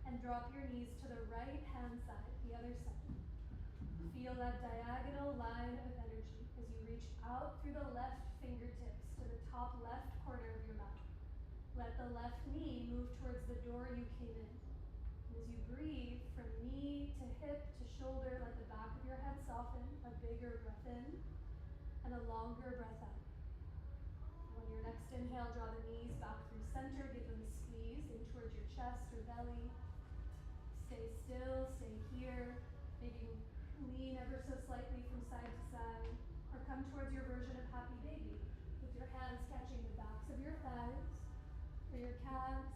A: And drop your knees to the right hand side, the other side. Feel that diagonal line of energy as you reach out through the left fingertips to the top left corner of your mat. Let the left knee move towards the door you came in. And as you breathe from knee to hip to shoulder, let the back of your head soften. A bigger breath in and a longer breath out. On your next inhale, draw the knees back through center. Give them a squeeze in towards your chest or belly. Stay still, stay here. Maybe lean ever so slightly from side to side. Or come towards your version of happy baby with your hands catching the backs of your thighs, or your calves,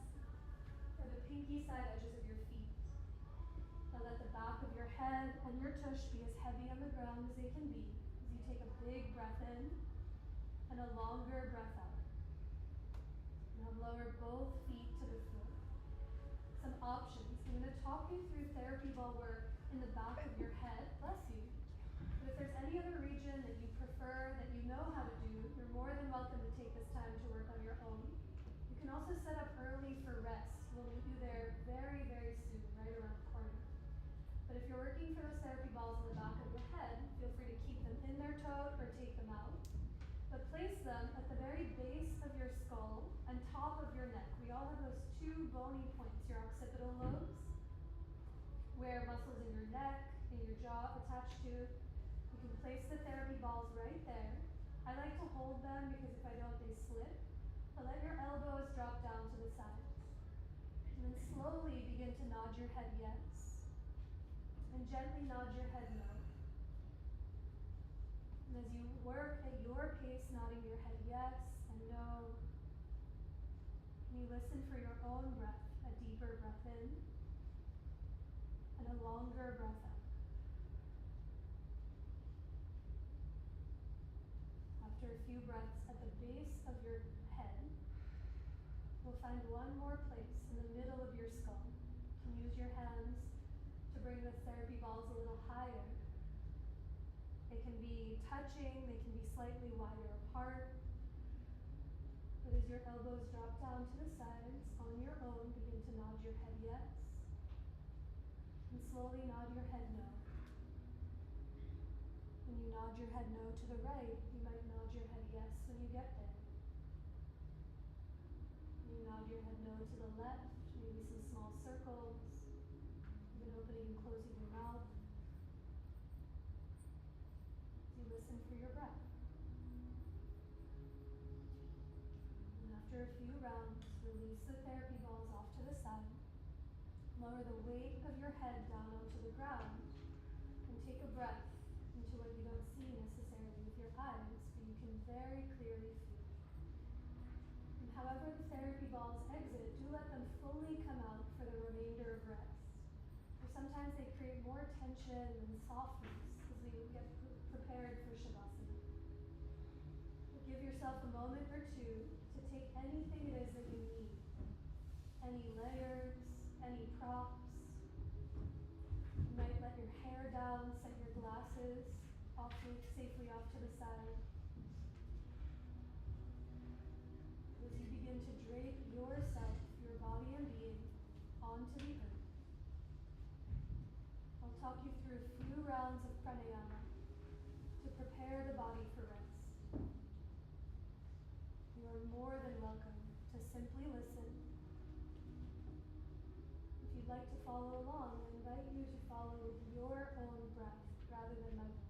A: or the pinky side edges of your feet. Now let the back of your head and your tush be as heavy on the ground as they can be as you take a big breath in and a longer breath out. Now lower both feet to the floor. Some options. I'm going to talk you through therapy ball work in the back of your head. Bless you. But if there's any other region that you prefer, that you know how to do, you're more than welcome to take this time to work on your own. You can also set up early for rest. We'll meet you there very, very soon, right around the corner. But if you're working for those therapy balls in the back of your head, feel free to keep them in their tote or take them out. But place them at the very base of your skull and top of your neck. We all have those two bony points, your occipital lobes, where muscles in your neck and your jaw attach to. You can place the therapy balls right there. I like to hold them because if I don't, they slip. But let your elbows drop down to the sides. And then slowly begin to nod your head yes. And gently nod your head no. And as you work at your pace, nodding your head yes and no, you listen for your own breath, a deeper breath in and a longer breath out. After a few breaths at the base of your head, you'll find one more place in the middle of your skull. You can use your hands to bring the therapy balls a little higher. They can be touching, they can be slightly wider apart. But as your elbows drop down to the sides, on your own, begin to nod your head yes. And slowly nod your head no. When you nod your head no to the right, you might nod your head yes when you get there. When you nod your head no to the left, maybe some small circles, even opening and closing your mouth. You listen for your breath. And after a few rounds, release the therapy balls off to the side. Lower the weight of your head down onto the ground and take a breath into what you don't see necessarily with your eyes, but you can very clearly feel. And however the therapy balls exit, do let them fully come out for the remainder of rest. Or sometimes they create more tension and softness as we get prepared for Shavasana. But give yourself yourself a moment or two to take anything it is that you need. Any layers, any props. You might let your hair down, set your glasses safely off to the side. As you begin to drape yourself, your body and being, onto the earth, I'll talk you through a few rounds of pranayama to prepare the body for rest. You are more than welcome to simply listen. If you'd like to follow along, I invite you to follow with your own breath rather than my voice.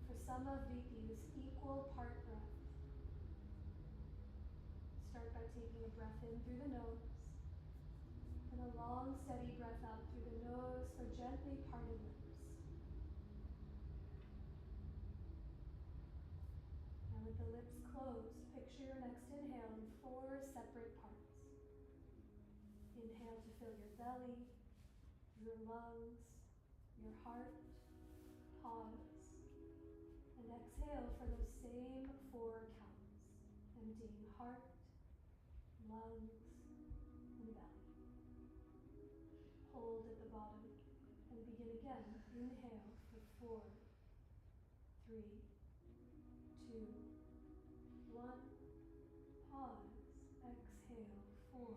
A: For some of these equal part breath, start by taking a breath in through the nose and a long, steady breath out through the nose or gently parted lips. Now with the lips closed, picture your next inhale in 4 separate parts. Inhale to fill your belly, your lungs, your heart, pause, and exhale for those same 4 counts, emptying heart, lungs, and belly. Hold at the bottom and begin again. Inhale for 4, 3, 2, 1. Pause. Exhale. 4,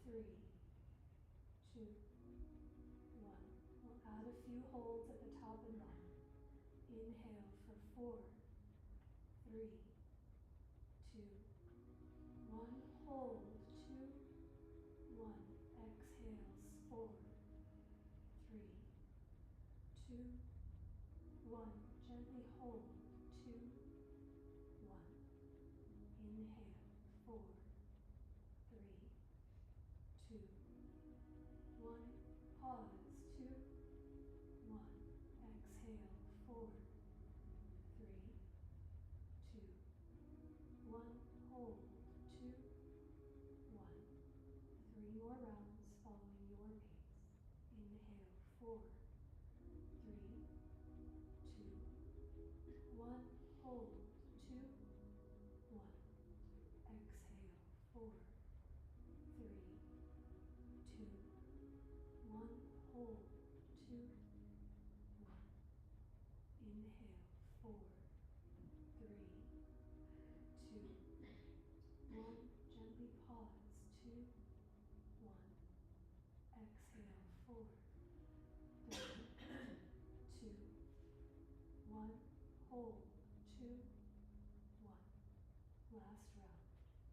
A: 3, 2, 1. We'll add a few holds at the top and bottom. Inhale for 4, 3, 2, 1. Hold. 2, 1. Exhales. 4, 3, 2, 1. Gently hold. 2, 1. Inhale. 4, 3, 2, 1. Pause. 2, 1. Exhale. 4, 3, 2, 1. Hold. 2, 1. 3 more rounds following your pace. Inhale. 4, 3, 2, 1. Hold. 2, 1. Exhale. 4, 3, 2, 1. Hold. 2, 1. Inhale. 4, 3, 2, 1. Gently pause. 2, 1. Exhale. 4, 3, 2, 1. Hold. 2, 1. Last round.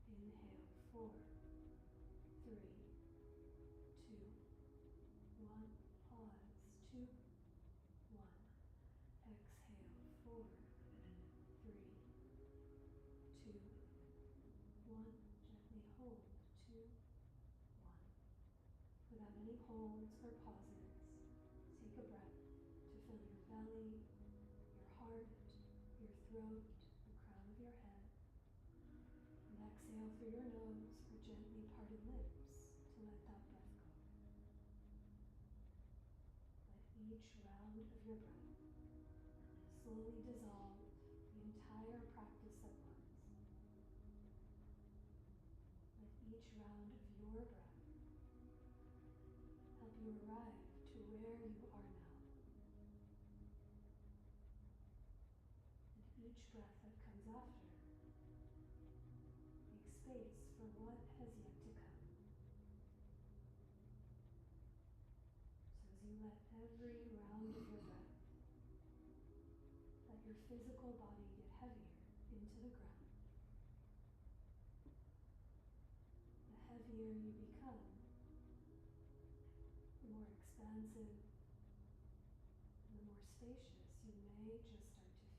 A: Inhale. 4, 3, 2, 1. Pause. 2, 1. Exhale. 4, 3, 2, 1. Gently hold. 2, 1. Without any holds or pauses, take a breath to fill your belly, your heart, your throat, the crown of your head. And exhale through your nose or gently parted lips to let that breath go. Let each round of your breath slowly dissolve the entire practice at once. Let each round of your breath help you arrive to where you are now. And each breath that comes after, make space for what has yet to come. So as you let every round of your breath, let your physical body get heavier into the ground. The heavier you become, the more expansive, the more spacious you may just start to feel.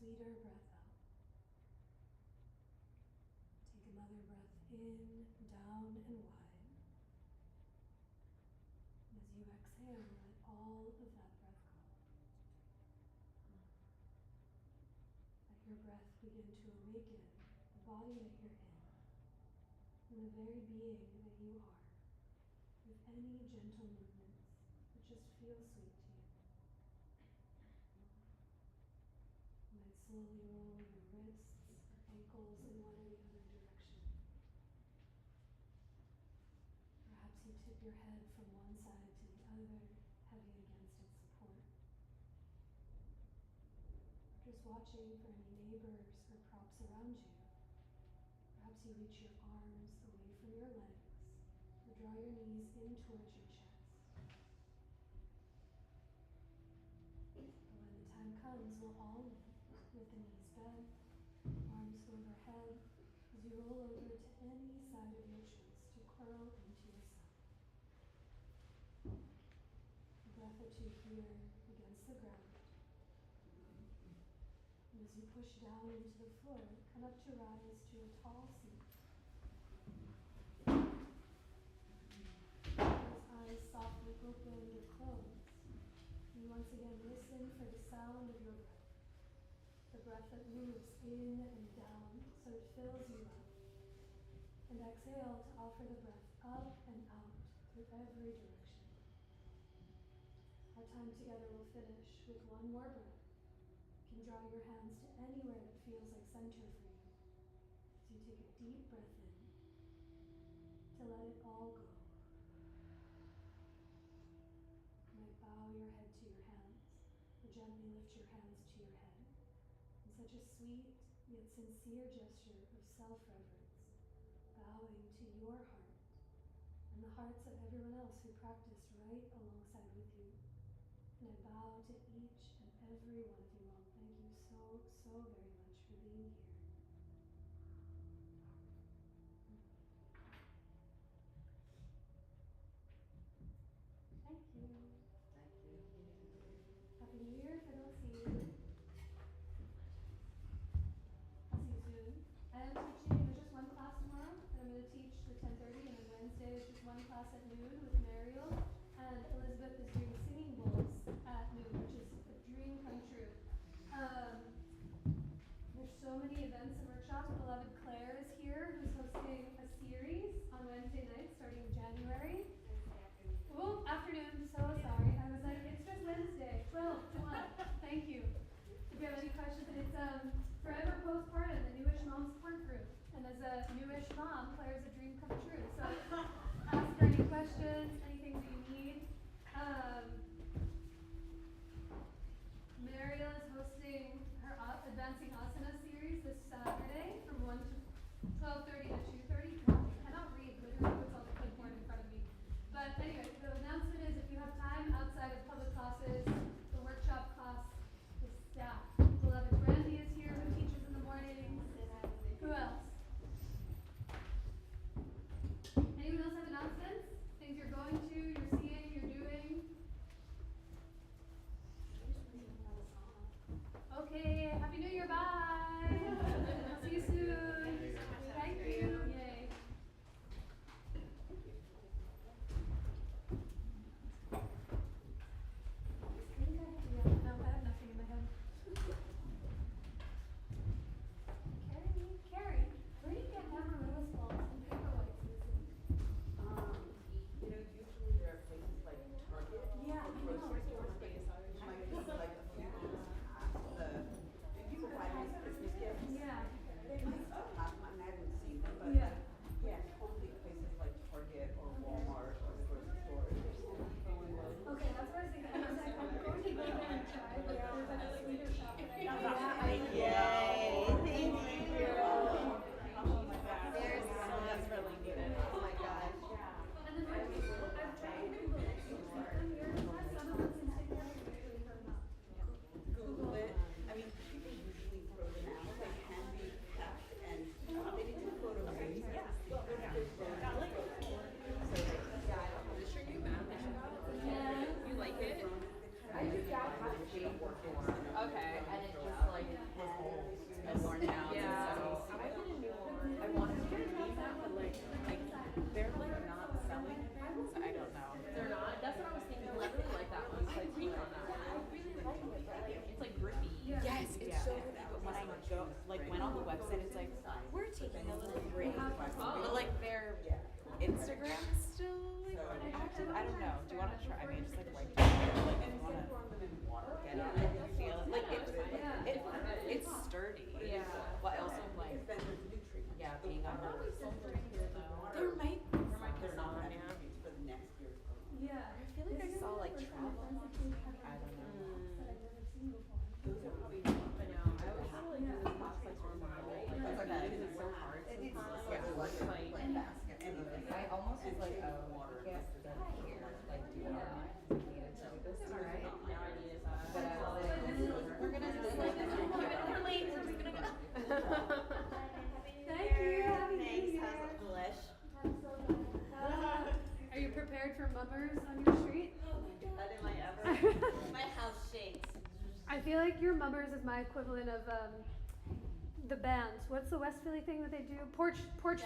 A: sweeter breath out. Take another breath in, down and wide. As you exhale, let all of that breath go. Let your breath begin to awaken the body that you're in and the very being that you are, with any gentle movements that just feel sweet to you. You might slowly roll your wrists or ankles in one or the other direction. Perhaps you tip your head from one side to the other, heavy against its support. Or just watching for any neighbors or props around you. Perhaps you reach your arms away from your legs, or draw your knees in towards your chest. But when the time comes, we'll all kneel, with the knees bent, arms overhead, as you roll over to any side of your choice to curl into your side. A breath or two here against the ground. And as you push down into the floor, come up to rise to a tall seat. Those eyes softly opened or closed. And once again, listen for the sound of your breath. The breath that moves in and down so it fills you up. And exhale to offer the breath up and out through every direction. Our time together will finish with one more breath. You can draw your hands to anywhere that feels like center for you. So you take a deep breath in to let it all go. You might bow your head to your hands or gently lift your hands to your head in such a sweet yet sincere gesture of self-reverence, bowing to your heart and the hearts of everyone else who practiced right alongside with you. And I bow to each and every one of you all. Thank you so, so very much for being here. Thank you.
B: Thank you.
A: Happy New Year if I don't see you. I'll see you soon. I am teaching, there's just one class tomorrow, and I'm going to teach the 10:30, and then Wednesday is just one class at noon with Mariel, and Elizabeth is doing singing bowls at noon, which is a dream come true. There's so many events and workshops. Beloved Claire is here, who's hosting a series on Wednesday nights starting in January. Oh, afternoon, so sorry. I was like, it's just Wednesday, 12 to 1. Thank you. If you have any questions, it's Forever Postpartum, the Newish Mom Support Group. And as a newish mom, Claire's a dream come true. So ask her any questions, anything that you need. Mariel is hosting her Advancing Asana series this
E: went on the website. It's like we're taking a little break,
C: Oh.
E: but like their Instagram is still like active. I don't know. Do you want to try? I mean, just like right there. Like if you want to get on it, you feel it. Like it's sturdy.
C: Yeah.
E: But also like being on the there might be some, yeah.
A: Yeah.
E: I feel like I saw like travel. I don't know.
C: Those are probably, I know, I always feel like doing class like online, like, because it's so hard sometimes, like,
F: I almost was like, oh, can't here, like, do it online.
C: this is alright, now I need is,
F: But I was like,
E: We're gonna just like, we're late, we're just gonna go.
A: Thank you. Happy New Year.
E: Delish.
A: Are you prepared for mummers on your street?
E: That am I ever. My house shakes.
A: I feel like your mummers is my equivalent of the bands. What's the West Philly thing that they do? Porch Fest.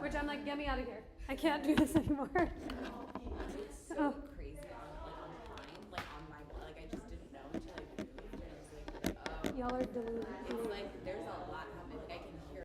A: Which I'm like, get me out of here. I can't do this anymore.
E: It's so
A: Oh.
E: crazy on time, like on my, like I just didn't know until I moved and I was like, oh.
A: Y'all are deluded.